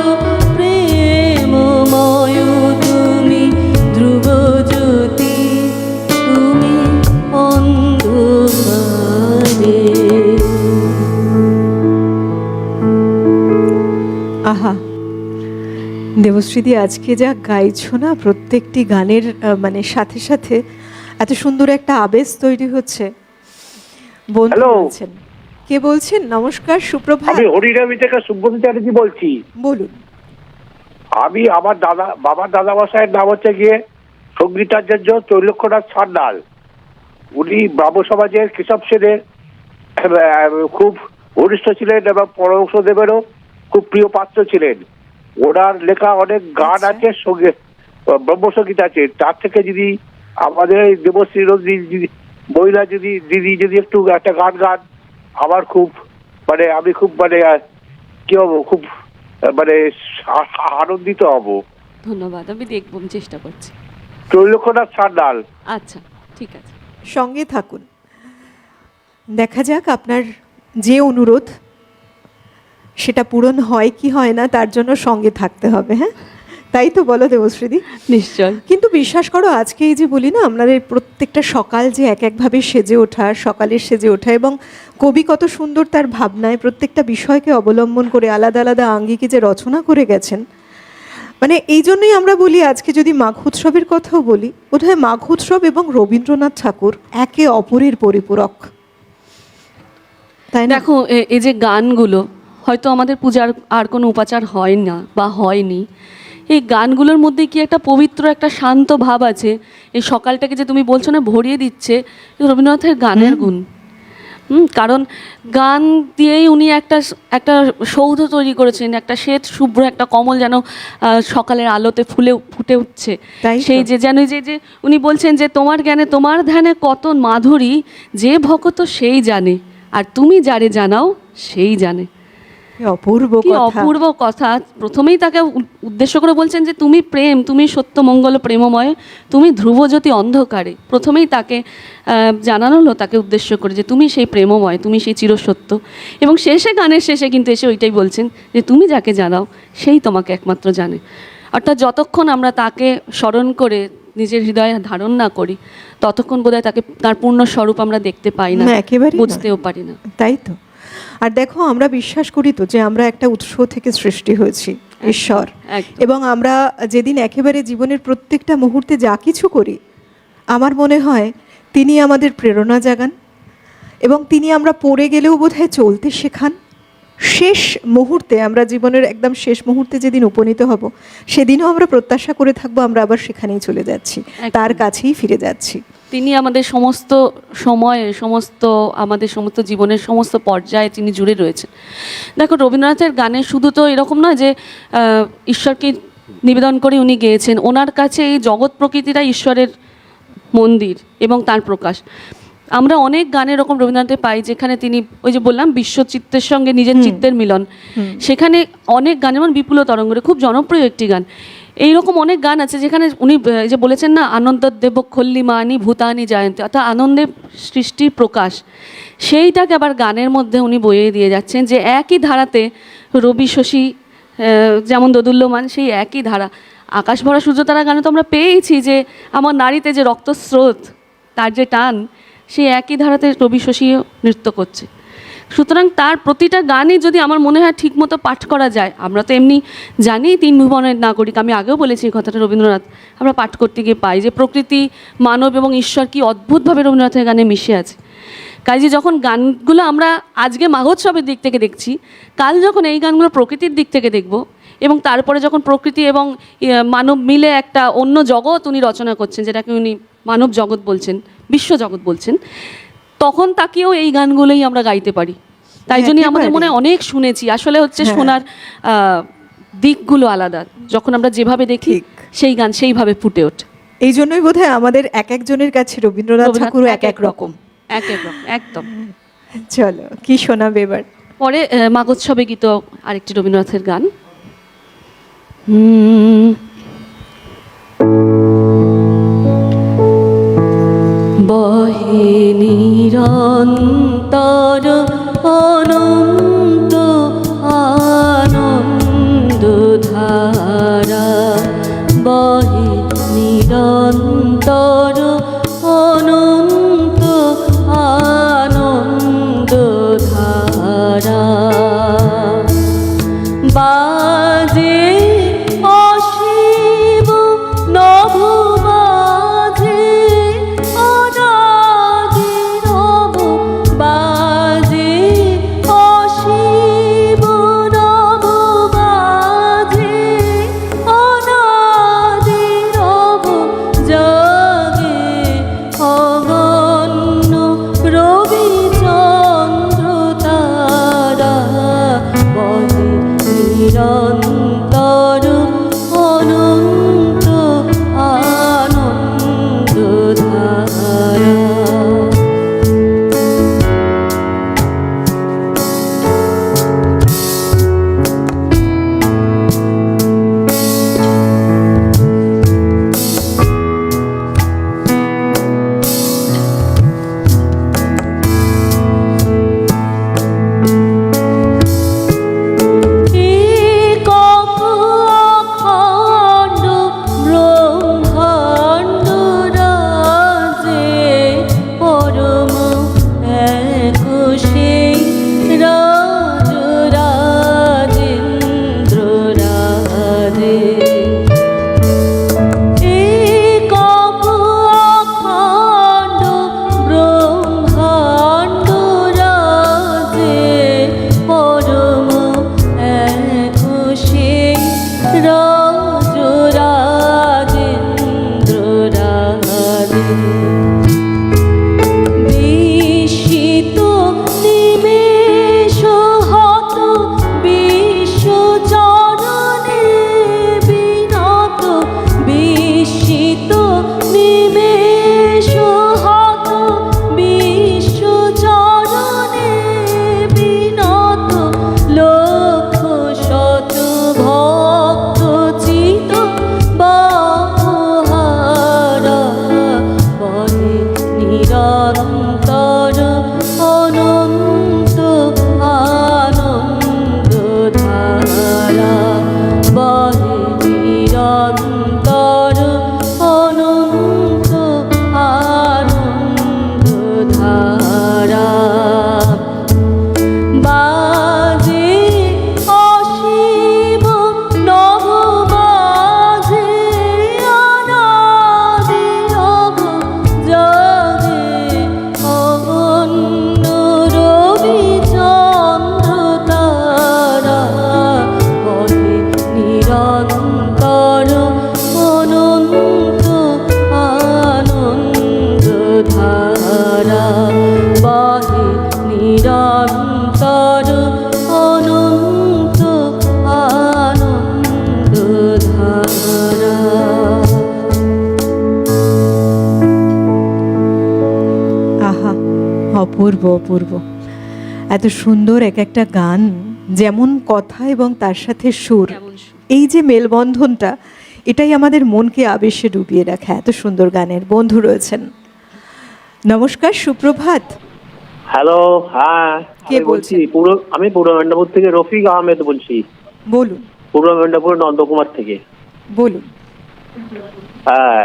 প্রেমময় তুমি ধ্রুবজ্যোতি, তুমি অন্ধকারে। আহা, দেবশ্রীদি আজকে যা গাইছো না, প্রত্যেকটি গানের মানে সাথে সাথে এত সুন্দর একটা আবেশ তৈরি হচ্ছে। বন্ধু হ্যালো। বলছেন, কে বলছেন? নমস্কার, সুপ্রভাত। আমি হরিরামি থেকে সুব্রত চ্যাটার্জি বলছি। বলুন। আমি আমার বাবার দাদা মশাইয়ের নাম হচ্ছে গিয়ে সঙ্গীতাচার্য ত্রৈলোক্যনাথ সান্যাল। উনি ব্রাহ্ম সমাজের কেশব সেনের খুব ঘনিষ্ঠ ছিলেন এবং পরমহংসদেবেরও খুব প্রিয় পাত্র ছিলেন। ওনার লেখা অনেক গান আছে, সঙ্গে ব্রহ্মসঙ্গীত আছে। তার থেকে যদি আমাদের এই দেবশ্রী মহিলা দিদি যদি একটু একটা গান গান, আমার খুব মানে আমি খুব মানে কি হবো, খুব মানে আনন্দিত হব। ধন্যবাদ, আমি দেখব, আমি চেষ্টা করছি। ত্রৈলোক্যনাথ সান্যাল। আচ্ছা, ঠিক আছে। সঙ্গে থাকুন, দেখা যাক আপনার যে অনুরোধ সেটা পূরণ হয় কি হয় না, তার জন্য সঙ্গে থাকতে হবে। হ্যাঁ, তাই তো বলো দেবশ্রীদি? নিশ্চয়। কিন্তু বিশ্বাস করো, আজকে এই যে বলি না, আপনাদের প্রত্যেকটা সকাল যে এক একভাবে সেজে ওঠা, সকালের সেজে ওঠা, এবং কবি কত সুন্দর তার ভাবনায় প্রত্যেকটা বিষয়কে অবলম্বন করে আলাদা আলাদা আঙ্গিকে যে রচনা করে গেছেন, মানে এই জন্যই আমরা বলি, আজকে যদি মাঘ উৎসবের কথাও বলি, বোধহয় মাঘ উৎসব এবং রবীন্দ্রনাথ ঠাকুর একে অপরের পরিপূরক, তাই না? দেখো, এই যে গানগুলো, হয়তো আমাদের পূজার আর কোনো উপাচার হয় না বা হয়নি, এই গানগুলোর মধ্যে কি একটা পবিত্র, একটা শান্ত ভাব আছে। এই সকালটাকে যে তুমি বলছো না ভরিয়ে দিচ্ছে, রবীন্দ্রনাথের গানের গুণ। কারণ গান দিয়েই উনি একটা সৌধ তৈরি করেছেন, একটা শ্বেত শুভ্র একটা কমল যেন সকালের আলোতে ফুটে উঠছে। তাই তো। সেই যে যেন যে উনি বলছেন যে তোমার জ্ঞানে তোমার ধ্যানে কত মাধুরী, যে ভকত সেই জানে, আর তুমি যারে জানাও সেই জানে। কি অপূর্ব কি কথা। অপূর্ব কথা। প্রথমেই তাকে উদ্দেশ্য করে বলছেন যে তুমি প্রেম, তুমি সত্য মঙ্গল প্রেমময়, তুমি ধ্রুবজ্যোতি অন্ধকারে। প্রথমেই তাকে জানানো হলো, তাকে উদ্দেশ্য করে, যে তুমি সেই প্রেমময়, তুমি সেই চিরসত্য। এবং শেষে, গানের শেষে কিন্তু এসে ওইটাই বলছেন যে তুমি যাকে জানাও সেই তোমাকে একমাত্র জানে। অর্থাৎ যতক্ষণ আমরা তাকে স্মরণ করে নিজের হৃদয়ে ধারণ না করি, ততক্ষণ বোধহয় তাকে, তার পূর্ণ স্বরূপ আমরা দেখতে পাই না, একেবারেই না। বুঝতেও পারি না। তাই তো। আর দেখো, আমরা বিশ্বাস করি তো যে আমরা একটা উৎস থেকে সৃষ্টি হয়েছি, ঈশ্বর। একদম। এবং আমরা যেদিন একেবারে জীবনের প্রত্যেকটা মুহূর্তে যা কিছু করি, আমার মনে হয় তিনি আমাদের প্রেরণা জাগান, এবং তিনি আমরা পড়ে গেলেও বোধহয় চলতে শেখান। শেষ মুহূর্তে, আমরা জীবনের একদম শেষ মুহূর্তে যেদিন উপনীত হব, সেদিনও আমরা প্রত্যাশা করে থাকবো আমরা আবার সেখানেই চলে যাচ্ছি, তার কাছেই ফিরে যাচ্ছি। তিনি আমাদের সমস্ত সময়ে, আমাদের সমস্ত জীবনের সমস্ত পর্যায়ে তিনি জুড়ে রয়েছেন। দেখো, রবীন্দ্রনাথের গানে শুধু তো এরকম নয় যে ঈশ্বরকে নিবেদন করে উনি গেয়েছেন, ওনার কাছে এই জগৎ প্রকৃতিটা ঈশ্বরের মন্দির এবং তার প্রকাশ। আমরা অনেক গান এরকম রবীন্দ্রনাথে পাই যেখানে তিনি, ওই যে বললাম, বিশ্বচিত্তের সঙ্গে নিজের চিত্তের মিলন। সেখানে অনেক গান, যেমন বিপুল তরঙ্গরে খুব জনপ্রিয় একটি গান, এইরকম অনেক গান আছে যেখানে উনি যে বলেছেন না, আনন্দ দেব খল্লিমানি ভূতানি জয়ন্তী, অর্থাৎ আনন্দের সৃষ্টির প্রকাশ, সেইটাকে আবার গানের মধ্যে উনি বইয়ে দিয়ে যাচ্ছেন। যে একই ধারাতে রবি শশী যেমন দোদুল্যমান, সেই একই ধারা আকাশ ভরা সূর্য তারা গানে তো আমরা পেয়েছি যে আমার নারীতে যে রক্তস্রোত, তার যে টান, সেই একই ধারাতে রবি শশীও নৃত্য করছে। সুতরাং তার প্রতিটা গানই যদি আমার মনে হয় ঠিকমতো পাঠ করা যায়, আমরা তো এমনি জানি তিন ভুবনের নাগরিক, আমি আগেও বলেছি এই কথাটা, রবীন্দ্রনাথ আমরা পাঠ করতে গিয়ে পাই যে প্রকৃতি, মানব এবং ঈশ্বর কি অদ্ভুতভাবে রবীন্দ্রনাথের গানে মিশে আছে। কাজে যখন গানগুলো আমরা আজকে মাঘোৎসবের দিক থেকে দেখছি, কাল যখন এই গানগুলো প্রকৃতির দিক থেকে দেখব, এবং তারপরে যখন প্রকৃতি এবং মানব মিলে একটা অন্য জগৎ উনি রচনা করছেন, যেটাকে উনি মানব জগৎ বলছেন, বিশ্ব জগৎ বলছেন, তখন তাকেও এই গানগুলোই আমরা গাইতে পারি। তাই জন্যই আমাদের মনে হয় অনেক শুনেছি। আসলে হচ্ছে শোনার দিকগুলো আলাদা, যখন আমরা যেভাবে দেখি ঠিক। সেই গান সেইভাবে ফুটে ওঠে। এই জন্যই বোধহয় আমাদের এক একজনের কাছে রবীন্দ্রনাথ ঠাকুর এক এক রকম। এক এক রকম, একদম। চলো, কি শোনাবে এবার? পরে মাঘোৎসবে গীত আরেকটি রবীন্দ্রনাথের গান। বহে নিরন্তর অনন্ত আনন্দ ধারা, বহে নিরন্তর অনন্ত আনন্দ ধারা, বাজে অসীম নভ বাজে অনাদি নভ বাজে অসীম নভ বাজে অনাদি নভ জাগে অগণ্য রবি চন্দ্র তারা, বহে নিরন্তর অনন্ত আনন্দ ধারা। একক অখণ্ড ব্রহ্মাণ্ড রাজে পরম এক সেই রাজ রাজেন্দ্র রাধে। একক অখণ্ড ব্রহ্মাণ্ড রাজে পরম এক সেই রাজ রাজেন্দ্র রাধে। বিস্মিত নিমেষ হত বিশ্ব চরণে বিনত, বিস্মিত নিমেষ হত বিশ্ব চরণে বিনত, লক্ষ শত ভক্ত চিত বাহারা, বহে নিরন্তর অনন্ত আনন্দ ধারা, বহে নিরন্তর অনন্ত আনন্দ ধারা, বাজে অসীম নভ বাজে অনাদি নভ জাগে অগণ্য রবি চন্দ্র তারা, বহে নিরন্তর অনন্ত আনন্দ ধারা, বহে নিরন্তর অনন্ত আনন্দ ধারা। আহা, অপূর্ব অপূর্ব। এত সুন্দর এক একটা গান, যেমন কথা এবং তার সাথে সুর, কেমন সুর। এই যে মেলবন্ধনটা, এটাই আমাদের মনকে আবেশে ডুবিয়ে রাখে। এত সুন্দর গানের বন্ধু রয়েছেন। নমস্কার, সুপ্রভাত। হ্যালো, হ্যাঁ কে আমি বলছি আমি পূর্ব মেদিনীপুর থেকে রফিক আহমেদ বলছি। বলুন পূর্ব মেদিনীপুর নন্দকুমার থেকে। বলুন। হ্যাঁ,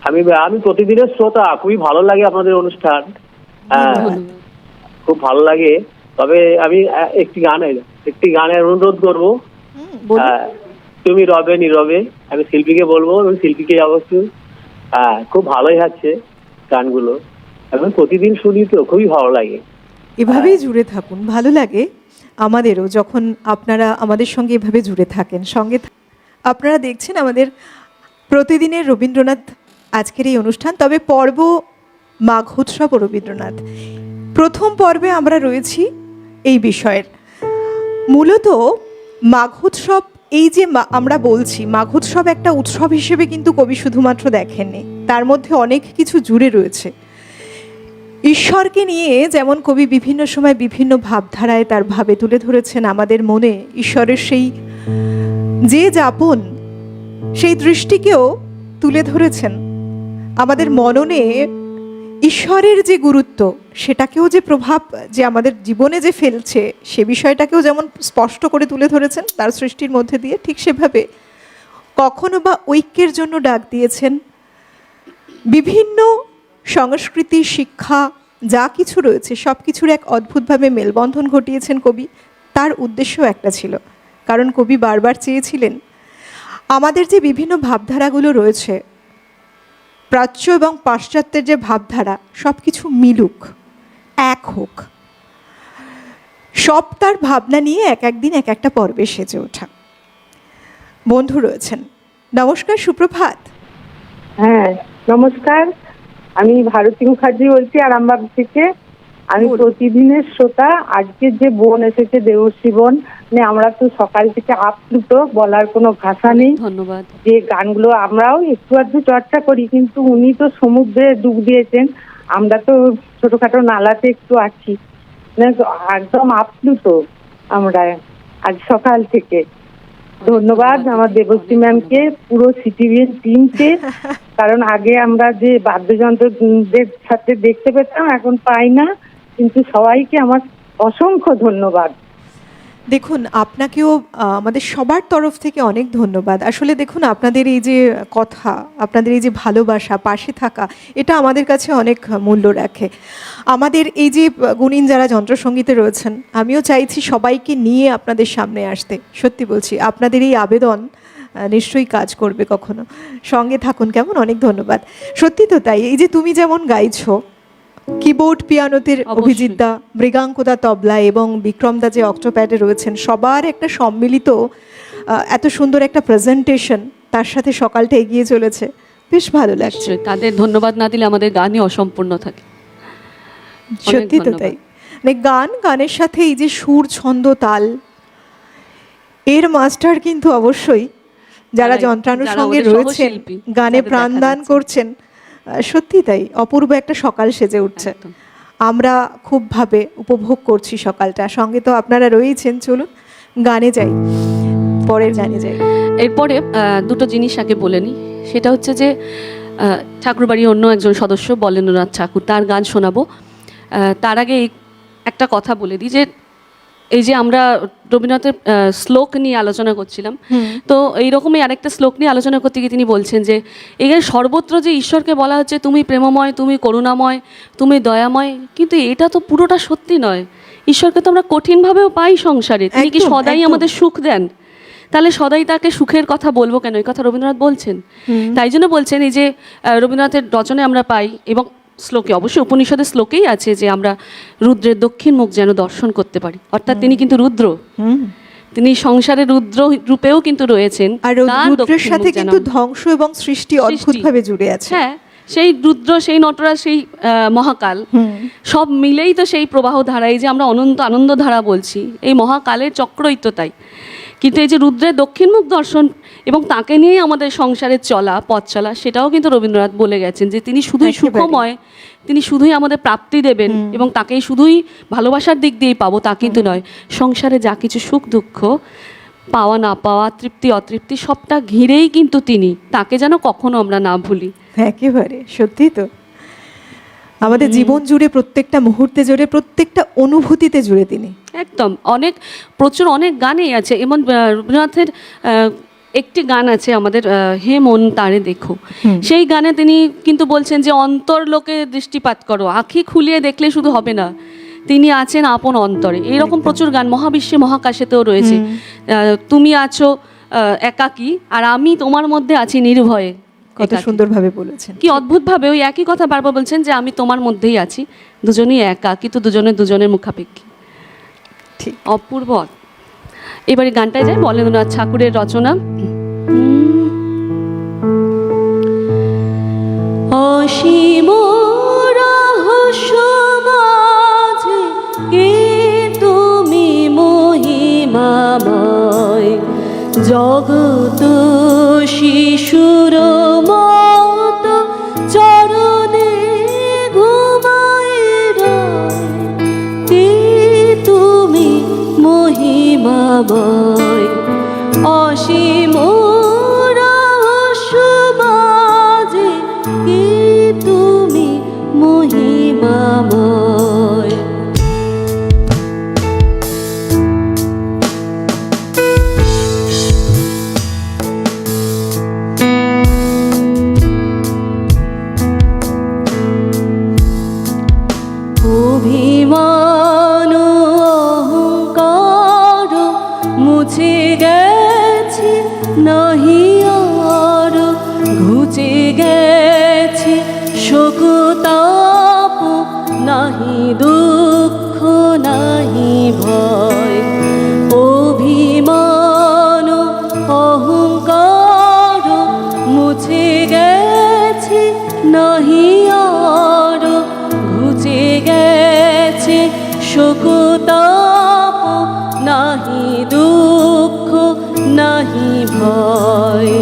আমি প্রতিদিনের শ্রোতা, খুবই ভালো লাগে আপনাদের অনুষ্ঠান। হ্যাঁ, খুব ভালো লাগে। তবে আমি একটি গানের অনুরোধ করবো। বলুন। তুমি রবে নীরবে, আমি শিল্পীকে বলবো এবং শিল্পীকে অবশ্যই। হ্যাঁ, খুব ভালোই হচ্ছে গানগুলো। এখন প্রতিদিন শুনি তো, খুবই ভালো লাগে। এভাবেই জুড়ে থাকুন, ভালো লাগে আমাদেরও যখন আপনারা আমাদের সঙ্গে এভাবে জুড়ে থাকেন। আপনারা দেখছেন আমাদের প্রতিদিনের রবীন্দ্রনাথ আজকের এই অনুষ্ঠান, তবে পর্ব মাঘোৎসব ও রবীন্দ্রনাথ। প্রথম পর্বে আমরা রয়েছি এই বিষয়ের। মূলত মাঘোৎসব, এই যে আমরা বলছি মাঘোৎসব একটা উৎসব হিসেবে কিন্তু কবি শুধুমাত্র দেখেননি, তার মধ্যে অনেক কিছু জুড়ে রয়েছে। ঈশ্বরকে নিয়ে যেমন কবি বিভিন্ন সময় বিভিন্ন ভাবধারায় তার ভাবে তুলে ধরেছেন, আমাদের মনে ঈশ্বরের সেই যে যাপন, সেই দৃষ্টিকেও তুলে ধরেছেন। আমাদের মননে ঈশ্বরের যে গুরুত্ব, সেটাকেও যে প্রভাব যে আমাদের জীবনে যে ফেলছে, সে বিষয়টাকেও যেমন স্পষ্ট করে তুলে ধরেছেন তার সৃষ্টির মধ্যে দিয়ে, ঠিক সেভাবে কখনো বা ঐক্যের জন্য ডাক দিয়েছেন। বিভিন্ন সংস্কৃতি, শিক্ষা যা কিছু রয়েছে সব কিছুর এক অদ্ভুতভাবে মেলবন্ধন ঘটিয়েছেন কবি। তার উদ্দেশ্য একটা ছিল, কারণ কবি বারবার চেয়েছিলেন আমাদের যে বিভিন্ন ভাবধারাগুলো রয়েছে, প্রাচ্য এবং পাশ্চাত্যের যে ভাবধারা, সব কিছু মিলুক, এক হোক। সব তার ভাবনা নিয়ে এক একদিন এক একটা পর্বে সেজে ওঠা। বন্ধু রয়েছেন, নমস্কার, সুপ্রভাত। হ্যাঁ নমস্কার, আমি ভারতী মুখার্জি বলছি আরামবাগ থেকে। আমি প্রতিদিনের শ্রোতা। আজকে যে বোন এসেছে, দেবশ্রী বোন, মানে আমরা তো সকাল থেকে আপ্লুত, বলার কোনো ভাষা নেই। ধন্যবাদ। যে গানগুলো আমরাও একটু আধটু চর্চা করি, কিন্তু উনি তো সমুদ্রে ডুব দিয়েছেন, আমরা তো ছোটখাটো নালাতে একটু আছি। মানে একদম আপ্লুত আমরা আজ সকাল থেকে। ধন্যবাদ আমার দেবশ্রী ম্যামকে, পুরো সিটিভিএন টিমকে। কারণ আগে আমরা যে বাদ্যযন্ত্রদের সাথে দেখতে পেতাম, এখন পাই না, কিন্তু সবাইকে আমার অসংখ্য ধন্যবাদ। দেখুন, আপনাকেও আমাদের সবার তরফ থেকে অনেক ধন্যবাদ। আসলে দেখুন, আপনাদের এই যে কথা, আপনাদের এই যে ভালোবাসা, পাশে থাকা, এটা আমাদের কাছে অনেক মূল্য রাখে। আমাদের এই যে গুণীন যারা যন্ত্রসঙ্গীতে রয়েছেন, আমিও চাইছি সবাইকে নিয়ে আপনাদের সামনে আসতে। সত্যি বলছি, আপনাদের এই আবেদন নিশ্চয়ই কাজ করবে কখনো। সঙ্গে থাকুন কেমন। অনেক ধন্যবাদ। সত্যি তো তাই। এই যে তুমি যেমন গাইছো, কিবোর্ড পিয়ানোতে অভিজিৎ দা, মৃগাঙ্কদা তবলা এবং বিক্রমদা যে অক্টোপ্যাডে রয়েছেন, সবার একটা সম্মিলিত এত সুন্দর একটা প্রেজেন্টেশন, তার সাথে সকালটা এগিয়ে চলেছে, বেশ ভালো লাগছে। তাদের ধন্যবাদ না দিলে আমাদের গানই অসম্পূর্ণ থাকে। সত্যি তো তাই। মানে গানের সাথে এই যে সুর, ছন্দ, তাল, এর মাস্টার কিন্তু অবশ্যই যারা যন্ত্রাণুর সঙ্গে রয়েছেন, গানে প্রাণদান করছেন। সত্যি তাই, অপূর্ব একটা সকাল সেজে উঠছে। আমরা খুব ভাবে উপভোগ করছি সকালটা। সঙ্গে তো আপনারা রয়েছেন। চলুন গানে যাই, পরের গানে যাই। এরপরে দুটো জিনিস আগে বলে নিই। সেটা হচ্ছে যে ঠাকুরবাড়ির অন্য একজন সদস্য বলেন্দ্রনাথ ঠাকুর, তার গান শোনাবো। তার আগে একটা কথা বলে দিই যে এই যে আমরা রবীন্দ্রনাথের শ্লোক নিয়ে আলোচনা করছিলাম, তো এইরকমই আরেকটা শ্লোক নিয়ে আলোচনা করতে গিয়ে তিনি বলছেন যে এখানে সর্বত্র যে ঈশ্বরকে বলা হচ্ছে তুমি প্রেমময়, তুমি করুণাময়, তুমি দয়াময়, কিন্তু এটা তো পুরোটা সত্যি নয়। ঈশ্বরকে তো আমরা কঠিনভাবেও পাই সংসারে। তিনি কি সদাই আমাদের সুখ দেন? তাহলে সদাই তাকে সুখের কথা বলবো কেন? এই কথা রবীন্দ্রনাথ বলছেন। তাই জন্য বলছেন এই যে রবীন্দ্রনাথের রচনায় আমরা পাই, এবং শ্লোকে, অবশ্যই উপনিষদের শ্লোকেই আছে যে আমরা রুদ্রের দক্ষিণ মুখ যেন দর্শন করতে পারি। অর্থাৎ তিনি কিন্তু রুদ্র, তিনি সংসারের রুদ্র রূপেও কিন্তু রয়েছেন। আর রুদ্রের সাথে কিন্তু ধ্বংস এবং সৃষ্টি অদ্ভুতভাবে জুড়ে আছে। হ্যাঁ, সেই রুদ্র, সেই নটরাজ, সেই মহাকাল, সব মিলেই তো সেই প্রবাহ ধারা, এই যে আমরা অনন্ত আনন্দ ধারা বলছি, এই মহাকালের চক্রই তো তাই। কিন্তু এই যে রুদ্রের দক্ষিণমুখ দর্শন এবং তাকে নিয়েই আমাদের সংসারের চলা, পথ চলা, সেটাও কিন্তু রবীন্দ্রনাথ বলে গেছেন যে তিনি শুধুই সুখময়, তিনি শুধুই আমাদের প্রাপ্তি দেবেন এবং তাকেই শুধুই ভালোবাসার দিক দিয়েই পাবো তা কিন্তু নয়। সংসারে যা কিছু সুখ দুঃখ, পাওয়া না পাওয়া, তৃপ্তি অতৃপ্তি, সবটা ঘিরেই কিন্তু তিনি, তাকে যেন কখনো আমরা না ভুলি। একেবারে সত্যি তো। আমাদের জীবন জুড়ে, প্রত্যেকটা মুহূর্তে জুড়ে, প্রত্যেকটা অনুভূতিতে জুড়ে তিনি একদম। প্রচুর অনেক গানেই আছে। এমন রবীন্দ্রনাথের একটি গান আছে আমাদের, হে মন তারে দেখো, সেই গানে তিনি কিন্তু বলছেন যে অন্তর লোকে দৃষ্টিপাত করো, আঁখি খুলিয়ে দেখলে শুধু হবে না, তিনি আছেন আপন অন্তরে। এইরকম প্রচুর গান মহাবিশ্বে মহাকাশেতেও রয়েছে। তুমি আছো একাকী আর আমি তোমার মধ্যে আছি নির্ভয়ে। কত একাকী। সুন্দরভাবে বলেছেন। কি অদ্ভুতভাবে ওই একই কথা বারবার বলছেন যে আমি তোমার মধ্যেই আছি, দুজনেই একা, কিন্তু দুজনের মুখাপেক্ষী। ঠিক। অপূর্ব। এবারে গানটায় যাই, বলেন্দ্রনাথ ঠাকুরের রচনা। অসীম রহস্য মাঝে কে তুমি মহিমাময়, জগত শিশুর মত চরণে ঘুমায় রয়, কে তুমি মহিমাময়। অসীম রহস্য মাঝে কে তুমি মহিমাময়। অভিমান অহংকার মুছে গেছে নাহি আর, ঘুচে গেছে শোক তাপ, নাহি দুঃখ নাহি ভয়। অভিমান অহংকার মুছে গেছে নাহি আর, ঘুচে গেছে শোক তাপ, নাহি দুঃখ নাহি ভয়।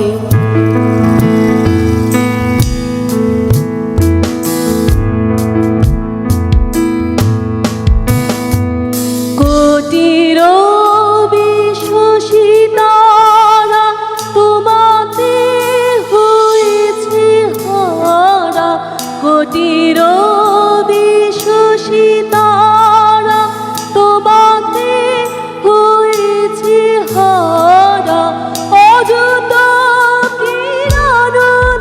কোটির বিশ্বসিতারা তোমাতে হয়েছে হারা, কোটির বিশ্বসিতারা তোমাতে হয়েছে হারা, অযুত কিরণ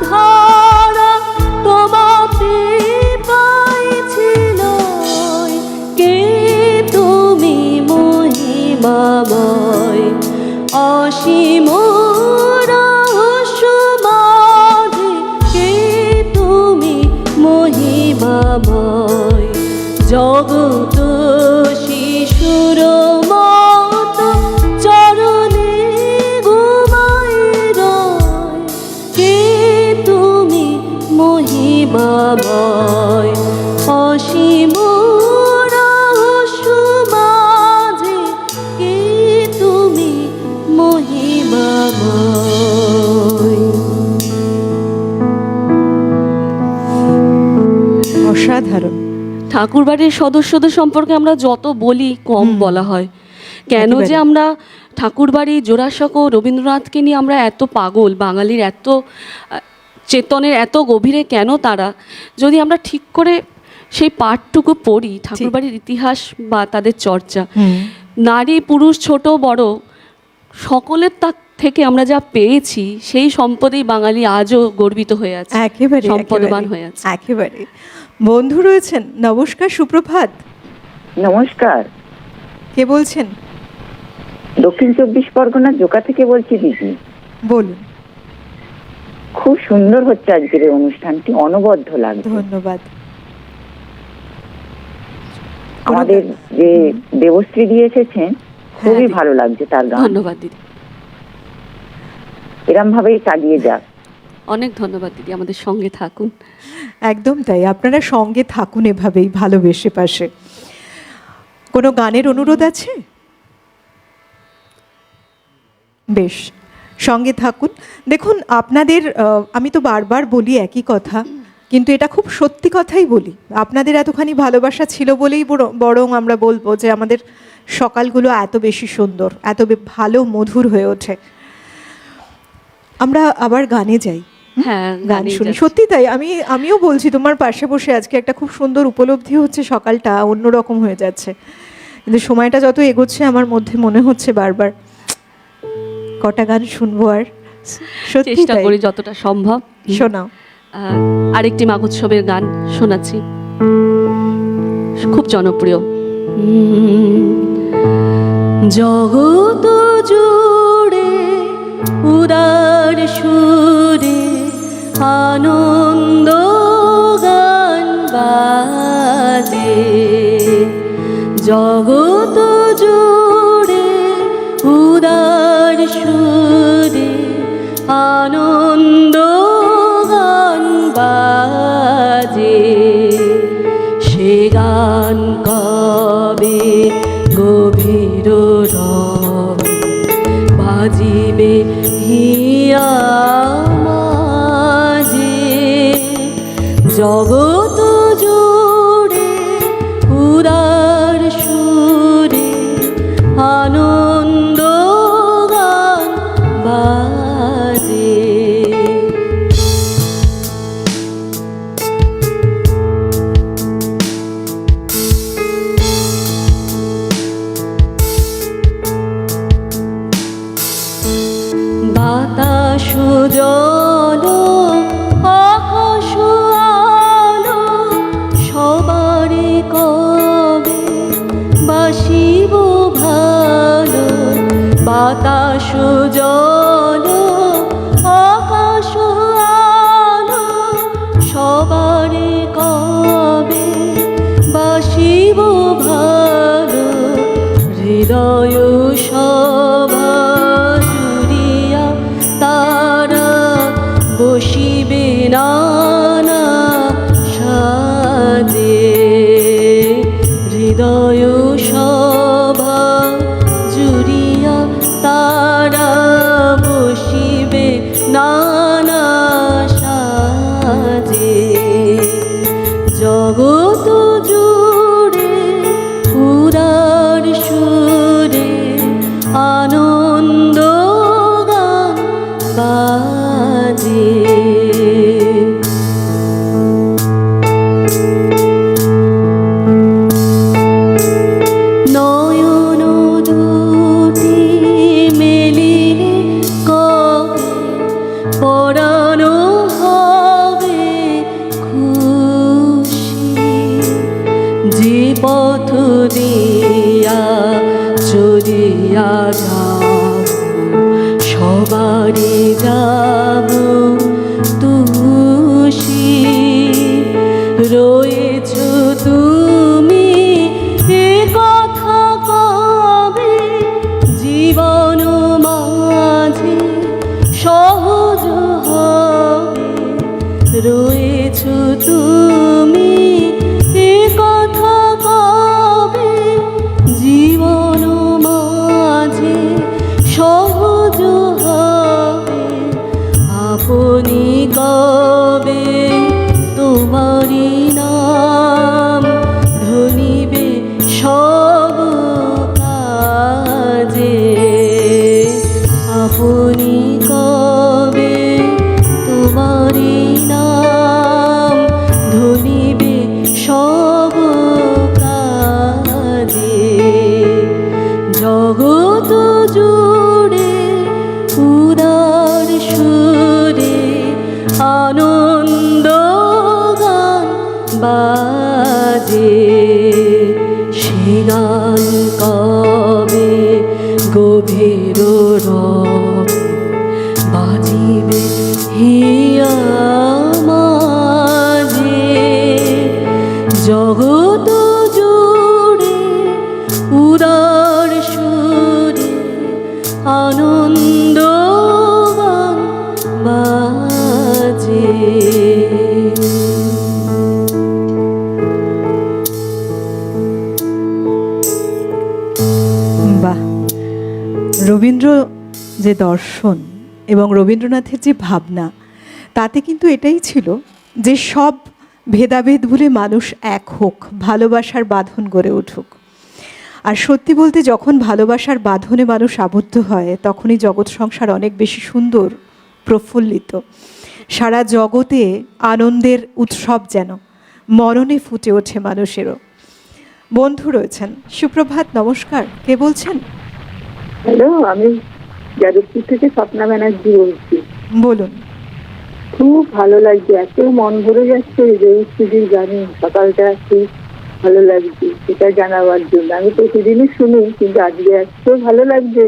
ধারা তোমাতে পাইছিল, কে তুমি মহিমাময়। অসীম রহস্য মাঝে কে তুমি মহিমাময়, জগত শিশুর মত চরণে ঘুমায় রয়, কে তুমি মহিমাময়। অসীম রহস্য মাঝে কে তুমি মহিমাময়। অসাধারণ। ঠাকুরবাড়ির সদস্যদের সম্পর্কে আমরা যত বলি কম বলা হয়। কেন যে একেবারে। আমরা ঠাকুরবাড়ি, জোড়াসাঁকো, রবীন্দ্রনাথকে নিয়ে আমরা এত পাগল, বাঙালির এত চেতনের এত গভীরে কেন তারা, যদি আমরা ঠিক করে সেই পাঠটুকু পড়ি, ঠাকুরবাড়ির ইতিহাস বা তাদের চর্চা, নারী পুরুষ ছোট বড় সকলের থেকে আমরা যা পেয়েছি, সেই সম্পদেই বাঙালি আজও গর্বিত হয়ে আছে, একেবারে সম্পদবান হয়ে আছে। একেবারে। বন্ধু রয়েছেন, নমস্কার, সুপ্রভাত। নমস্কার, কে বলছেন? দক্ষিণ 24 পরগনা জোকা থেকে বলছি দিদি। বলুন। খুব সুন্দর হচ্ছে আজকের এই অনুষ্ঠানটি, অনবদ্য লাগছে। ধন্যবাদ। আমাদের যে দেবশ্রী দিয়ে এসেছেন, খুবই দিদি। ভালো লাগছে তার গান। ধন্যবাদ দিদি, এরম ভাবেই চালিয়ে যাক। অনেক ধন্যবাদ দিদি, আমাদের সঙ্গে থাকুন। একদম তাই, আপনারা সঙ্গে থাকুন এভাবেই ভালোবেসে পাশে। কোনো গানের অনুরোধ আছে? বেশ, সঙ্গে থাকুন। দেখুন আপনাদের, আমি তো বারবার বলি একই কথা, কিন্তু এটা খুব সত্যি কথাই বলি। আপনাদের এতখানি ভালোবাসা ছিল বলেই বরং আমরা বলবো যে আমাদের সকালগুলো এত বেশি সুন্দর, এত ভালো মধুর হয়ে ওঠে। আমরা আবার গানে যাই। হ্যাঁ, গান গানেই শুনি, যাচ্ছি। সত্যি তাই। আমিও বলছি, তোমার পাশে বসে আজকে একটা খুব সুন্দর উপলব্ধি হচ্ছে, সকালটা অন্যরকম হয়ে যাচ্ছে। কিন্তু সময়টা যত এগোচ্ছে আমার মধ্যে মনে হচ্ছে বারবার কটা গান শুনবো আর। সত্যি চেষ্টা তাই। করি যতটা সম্ভব। শোনাও। আরেকটি মাগোৎসবের গান শোনাচ্ছি, খুব জনপ্রিয়। জগত জুড়ে উদার সুরে সুরে আনন্দ গান বাজে, সে গান কবে গভীর রবে বাজিবে হিয়া মাঝে। জগৎ জুড়ে উদার সুরে আনন্দ গান বাজে। বাতাস জল আকাশ আলো সবারে কবে বাসিব ভালো। বাতাস জল আকাশ আলো সবারে কবে বাসিব ভালো। হৃদয় সভা জুড়িয়া তারা বসিবে নানা সাজে। হৃদয় সভা জুড়িয়া তারা বসিবে নানা সাজে। জগৎ জুড়ে উদার সুরে আনন্দ গান বাজে। নয়ন দুটি মেলিলে কবে পরানো হবে খুশি। যে পথ দিয়া চলিয়া যাব সবারে যাব তুষি। রয়েছ তুমি এ কথা কবে জীবন মাঝে সহজ হবে। রয়েছ তুমি এ কথা কবে জীবন মাঝে সহজ হবে। আপনি কবে তোমারি নাম ধনিবে সব কাজে। আপনি কবে তোমারি নাম ধনিবে সব কাজে। জগৎ জুড়ে উদার সুরে আনন্দ গান বাজে। সে গান কবে গভীর রবে বাজিবে হিয়া মাঝে। জগৎ জুড়ে উদার সুরে আনন্দ গান বাজে। বাহ, রবীন্দ্র যে দর্শন এবং রবীন্দ্রনাথের যে ভাবনা, তাতে কিন্তু এটাই ছিল যে সব ভেদাভেদ ভুলে মানুষ এক হোক, ভালোবাসার বাঁধন গড়ে উঠুক। আর সত্যি বলতে যখন ভালোবাসার বাঁধনে মানুষ আবদ্ধ হয় তখনই জগৎ সংসার অনেক বেশি সুন্দর, প্রফুল্লিত। সারা জগতে আনন্দের উৎসব যেন মরণে ফুটে ওঠে মানুষেরও। বন্ধু রয়েছেন, সুপ্রভাত, নমস্কার, কে বলছেন? হ্যালো, আমি যাদবপুর থেকে স্বপ্না ব্যানার্জি বলছি। বলুন। খুব ভালো লাগছে, এত মন ভরে যাচ্ছে দেবশ্রীদির গানে। সকালটা খুব ভালো লাগছে, সেটা জানাবার জন্য। আমি প্রতিদিনই শুনি, কিন্তু আজকে এত ভালো লাগছে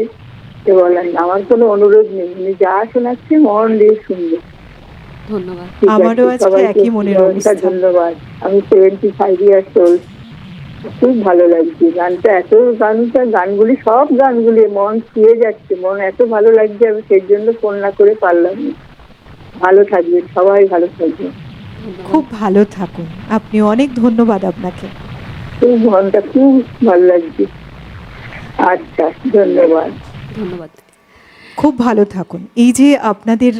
যে বলার না। আমার কোনো অনুরোধ নেই, উনি যা শোনাচ্ছে মন দিয়ে শুনবে। ধন্যবাদ। আমারও আজকে একই মনের অবস্থা। ধন্যবাদ। আমি 75 ইয়ার্স ওল্ড। খুব ভালো লাগছে গানটা, গানগুলি সব গানগুলি মন ছুঁয়ে যাচ্ছে, মন এত ভালো লাগছে, আমি সেই জন্য ফোন না করে পারলাম না। ভালো থাকবেন, সবাই ভালো থাকবেন। খুব ভালো থাকুন আপনি, অনেক ধন্যবাদ আপনাকে। খুব ঘন্টা খুব ভালো লাগছে। আচ্ছা, ধন্যবাদ। ধন্যবাদ। খুব ভালো থাকুন। এই যে আপনাদের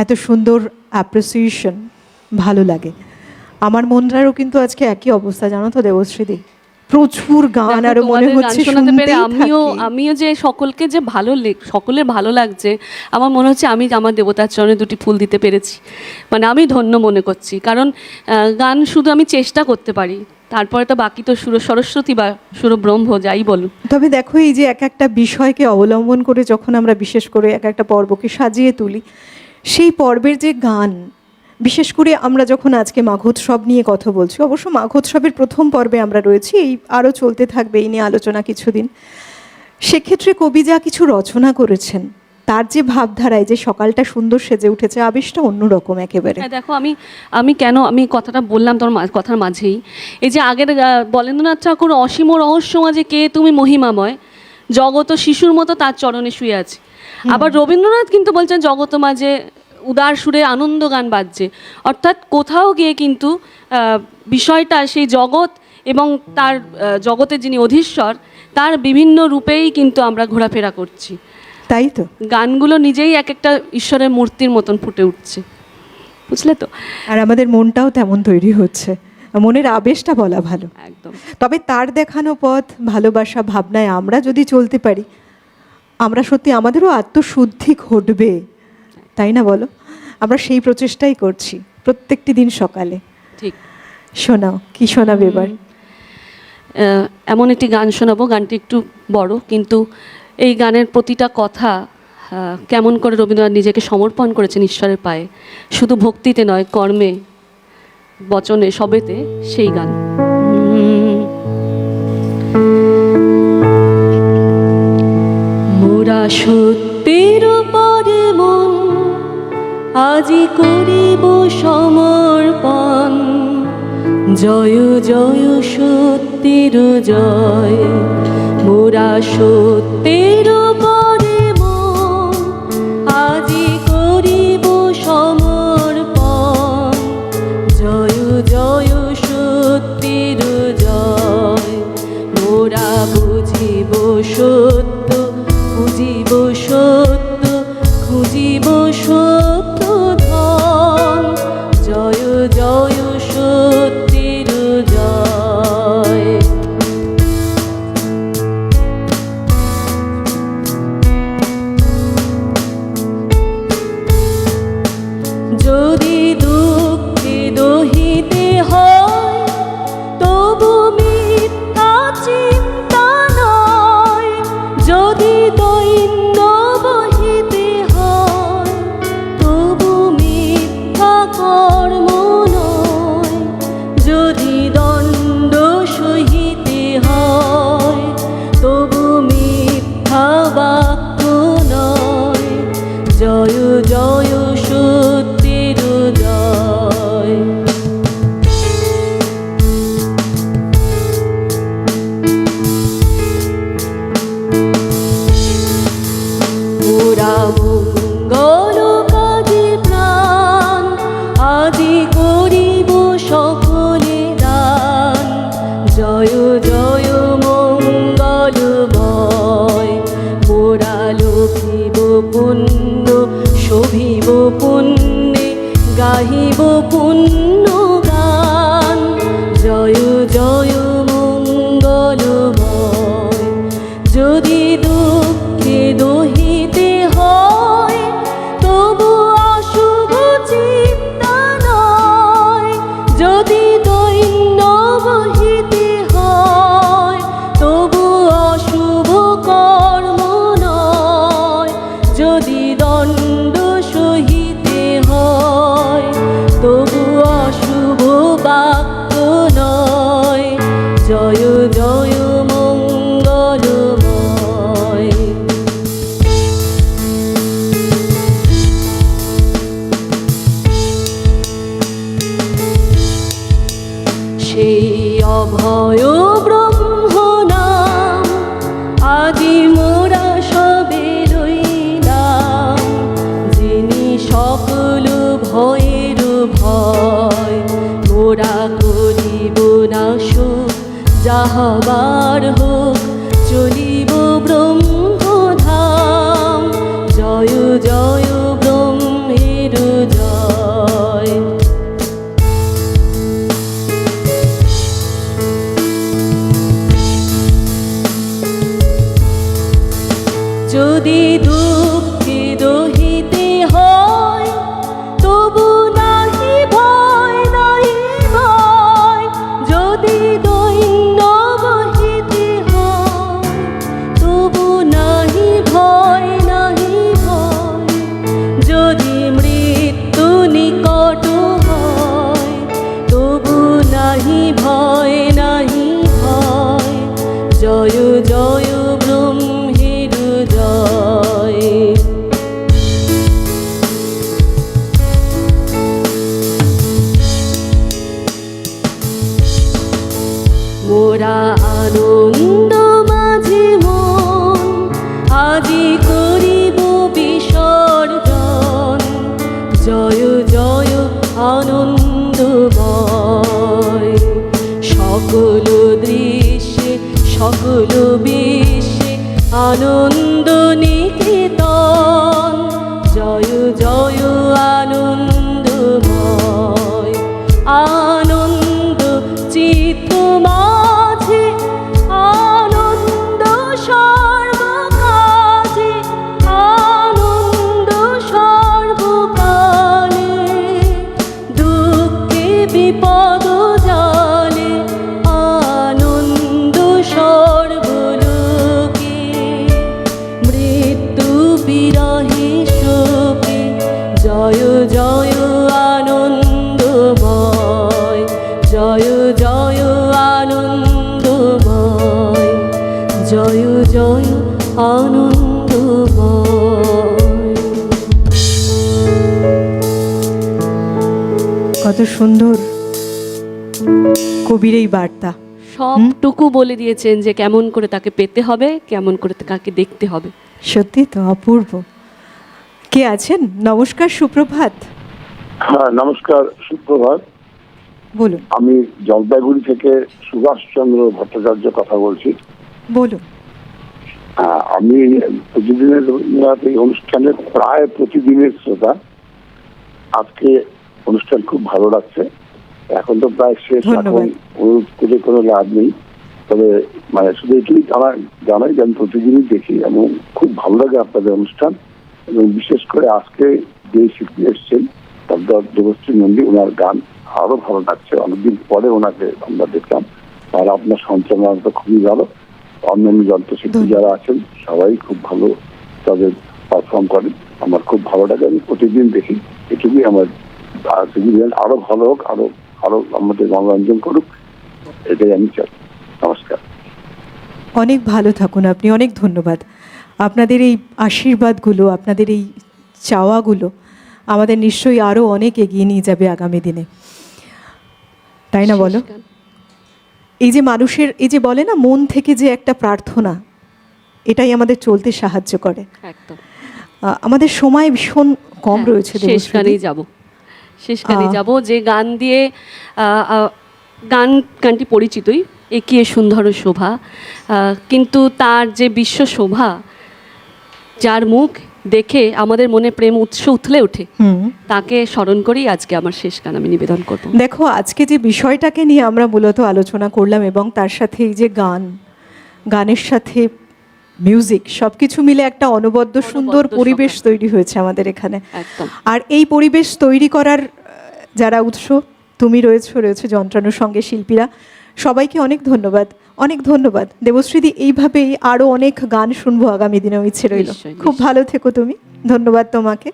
এত সুন্দর অ্যাপ্রিসিয়েশন, ভালো লাগে। আমার মনটারও কিন্তু আজকে একই অবস্থা, জানো তো দেবশ্রীদি, প্রচুর গান, দেখো, আর মনে তোমাদের গান হচ্ছে শোনাতে পেরে শুনতেই আমিও থাকি। আমিও যে সকলকে যে সকলের ভালো লাগছে, আমার মনে হচ্ছে আমি আমার দেবতার চরণে দুটি ফুল দিতে পেরেছি। মানে আমি ধন্য মনে করছি, কারণ গান শুধু আমি চেষ্টা করতে পারি, তারপরে তো বাকি তো সুর সরস্বতী বা সুর ব্রহ্ম যাই বলুন। তবে দেখো, এই যে এক একটা বিষয়কে অবলম্বন করে যখন আমরা বিশেষ করে এক একটা পর্বকে সাজিয়ে তুলি, সেই পর্বের যে গান, বিশেষ করে আমরা যখন আজকে মাঘোৎসব নিয়ে কথা বলছি, অবশ্য মাঘোৎসবের প্রথম পর্বে আমরা রয়েছি, এই আরও চলতে থাকবে এই নিয়ে আলোচনা কিছুদিন। সেক্ষেত্রে কবি যা কিছু রচনা করেছেন, তার যে ভাবধারায় যে সকালটা সুন্দর সেজে উঠেছে, আবেশটা অন্যরকম একেবারে। হ্যাঁ, দেখো আমি কথাটা বললাম তোর কথার মাঝেই, এই যে আগের বলেন্দ্রনাথ ঠাকুর অসীম রহস্য মাঝে কে তুমি মহিমাময়, জগত শিশুর মতো তার চরণে শুয়ে আছে। আবার রবীন্দ্রনাথ কিন্তু বলছেন জগত মাঝে উদার সুরে আনন্দ গান বাজছে, অর্থাৎ কোথাও গিয়ে কিন্তু বিষয়টা সেই জগৎ এবং তার জগতের যিনি অধীশ্বর, তার বিভিন্ন রূপেই কিন্তু আমরা ঘোরাফেরা করছি। তাই তো, গানগুলো নিজেই এক একটা ঈশ্বরের মূর্তির মতন ফুটে উঠছে, বুঝলে তো? আর আমাদের মনটাও তেমন তৈরি হচ্ছে, মনের আবেশটা বলা ভালো। একদম। তবে তার দেখানো পথ, ভালোবাসা, ভাবনায় আমরা যদি চলতে পারি, আমরা সত্যি আমাদেরও আত্মশুদ্ধি ঘটবে, তাই না বলো? আমরা সেই প্রচেষ্টাই করছি প্রত্যেকটি দিন সকালে। ঠিক। শোনাও, কি শোনাবে এবার? এমন একটি গান শোনাবো, গানটি একটু বড়, কিন্তু এই গানের প্রতিটা কথা কেমন করে রবীন্দ্রনাথ নিজেকে সমর্পণ করেছেন ঈশ্বরের পায়ে, শুধু ভক্তিতে নয়, কর্মে, বচনে, সবেতে, সেই গান। মোরা সত্যের পরে মন আজি করিব সমর্পণ, জয় জয় সত্যের জয়। মোরা সত্যের পরে মন আজি করিব সমর্পণ, জয় জয় সত্যের জয়। মোরা বুঝিব সত্য, খুঁজিব সত্য, খুঁজিব সত্য ধন, জয় জয় সত্যের জয়। যদি দুঃখে দহিতে হয়, তবু মিথ্যা চিন্তা নয়। যদি দৈন্য বহিতে হয়, তবু মিথ্যা কর্ম নয়। যদি দণ্ড সহিতে হয়, তবু মিথ্যা বাক্য নয়। জয় জয় সত্যের জয়। মোরা মঙ্গল কাজে প্রাণ আদি করিব সকলে দান, জয় জয় মঙ্গলময়। মোরা লোভিব পুণ্য, শোভিব পুণ্যে, গাহিব পুণ্য গান, জয় জয় মঙ্গলময়। যদি দুঃখে দহিতে হয়, তবু অশুভ চিন্তা নয়। যদি দৈন্য বহিতে হয়, তবু অশুভ কর্ম নয়। যদি দণ্ড সহিতে হয়, তবু অশুভ বাক্য নয়। হবার হোক চলিব ব্রহ্মধাম জয় জয় ব্রহ্মের জয়। যদি দুঃখে দহিতে হয় তবু নাহি ভয় নাহি ভয়, যদি দৈন্য বহিতে হয় তবু নাহি ভয় নাহি ভয়, যদি মৃত্যু নিকট হয় তবু নাহি ভয় নাহি ভয়, জয় জয় ব্রহ্মের জয়। মোরা আনন্দ মাঝে মন আজি করিব বিসর্জন, জয় জয় আনন্দময়। সকল দৃশ্যে সকল বিশ্বে আনন্দ নিকেতন, জয় জয় আনন্দময়। আনন্দ চিত্ত মাঝে আনন্দ সর্বকাজে, আনন্দ সর্বকালে, দুঃখে বিপদ জালে আনন্দ সর্বলোকে, মৃত্যু বিরহে শোকে, জয় জয় আনন্দময়, জয় জয় আনন্দময়, জয় জয় আনন্দময়। কত সুন্দর কবির এই বার্তা। সবটুকু বলে দিয়েছেন যে কেমন করে তাকে পেতে হবে, কেমন করে তাকে দেখতে হবে। সত্যি তো অপূর্ব। কে আছেন? নমস্কার, সুপ্রভাত। হ্যাঁ, নমস্কার, সুপ্রভাত। বলুন আমি জলপাইগুড়ি থেকে সুভাষচন্দ্র ভট্টাচার্য কথা বলছি। বলুন। আমি প্রতিদিনের এই অনুষ্ঠানের প্রায় প্রতিদিনের শ্রোতা। আজকে অনুষ্ঠান খুব ভালো লাগছে। এখন তো প্রায় শেষ, এখন অনুরোধ করে কোনো লাভ নেই। তবে মানে শুধু এটুকুই জানাই যে আমি প্রতিদিনই দেখি এবং খুব ভালো লাগে আপনাদের অনুষ্ঠান। এবং বিশেষ করে আজকে যে শিল্পী এসছেন ডক্টর দেবশ্রী নন্দী, ওনার গান আরো ভালো লাগছে। অনেকদিন পরে ওনাকে আমরা দেখলাম। আর আপনার সঞ্চালনা তো খুবই ভালো। অন্যান্য যন্ত্রশিল্পী যারা আছেন সবাই খুব ভালো তাদের পারফর্ম করেন। আমার খুব ভালো লাগে, আমি প্রতিদিন দেখি। এটুকুই আমার আরো ভালো হোক, আরো আরো আমাদের মনোরঞ্জন করুক, এটাই আমি চাই। নমস্কার। অনেক ভালো থাকুন আপনি। অনেক ধন্যবাদ। আপনাদের এই আশীর্বাদগুলো, আপনাদের এই চাওয়াগুলো আমাদের নিশ্চয়ই আরো অনেক এগিয়ে নিয়ে যাবে আগামী দিনে, তাই না বলো? এই যে মানুষের এই যে বলে না মন থেকে যে একটা প্রার্থনা, এটাই আমাদের চলতে সাহায্য করে। একদম। আমাদের সময় ভীষণ কম রয়েছে। শেষ গানেই যাব, শেষ গানে যাব যে গান দিয়ে গানটি পরিচিতই, একিয়ে সুন্দর শোভা, কিন্তু তার যে বিশ্ব শোভা, যার মুখ দেখে আমাদের মনে প্রেম উথলে ওঠে, তাকে স্মরণ করেই আজকে আমার শেষ গান আমি নিবেদন করব। দেখো, আজকে যে বিষয়টাকে নিয়ে আমরা মূলত আলোচনা করলাম এবং তার সাথে এই যে গানের সাথে মিউজিক, সবকিছু মিলে একটা অনবদ্য সুন্দর পরিবেশ তৈরি হয়েছে আমাদের এখানে। আর এই পরিবেশ তৈরি করার যারা উৎস, তুমি রয়েছে যন্ত্রাণুর সঙ্গে শিল্পীরা, সবাইকে অনেক ধন্যবাদ। অনেক ধন্যবাদ দেবশ্রীদি। এইভাবেই আরো অনেক গান শুনবো আগামী দিনেও, ইচ্ছে রইল। খুব ভালো থেকো তুমি। ধন্যবাদ তোমাকে।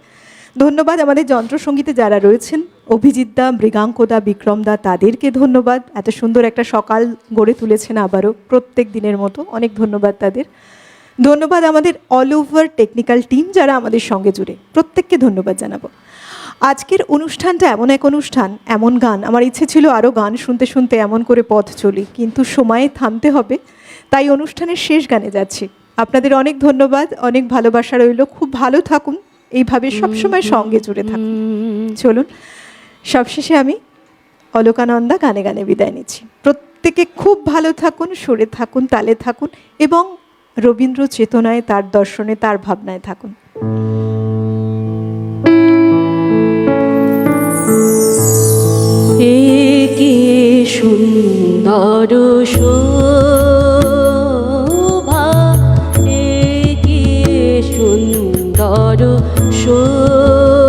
ধন্যবাদ আমাদের যন্ত্রসঙ্গীতে যারা রয়েছেন, অভিজিৎদা, মৃগাঙ্কদা, বিক্রমদা, তাদেরকে ধন্যবাদ। এত সুন্দর একটা সকাল গড়ে তুলেছেন আবারও প্রত্যেক দিনের মতো, অনেক ধন্যবাদ তাদের। ধন্যবাদ আমাদের অল ওভার টেকনিক্যাল টিম যারা আমাদের সঙ্গে জুড়ে, প্রত্যেককে ধন্যবাদ জানাবো। আজকের অনুষ্ঠানটা এমন এক অনুষ্ঠান, এমন গান, আমার ইচ্ছে ছিল আরও গান শুনতে শুনতে এমন করে পথ চলি, কিন্তু সময়ে থামতে হবে, তাই অনুষ্ঠানের শেষ গানে যাচ্ছি। আপনাদের অনেক ধন্যবাদ, অনেক ভালোবাসা রইল। খুব ভালো থাকুন, এইভাবে সবসময় সঙ্গে জুড়ে থাকুন। চলুন সবশেষে আমি অলকানন্দা গানে গানে বিদায় নিচ্ছি। প্রত্যেকে খুব ভালো থাকুন, সুরে থাকুন, তালে থাকুন এবং রবীন্দ্র চেতনায়, তার দর্শনে, তার ভাবনায় থাকুন। একে সুন্দর শোভা, একে সুন্দর শোভা।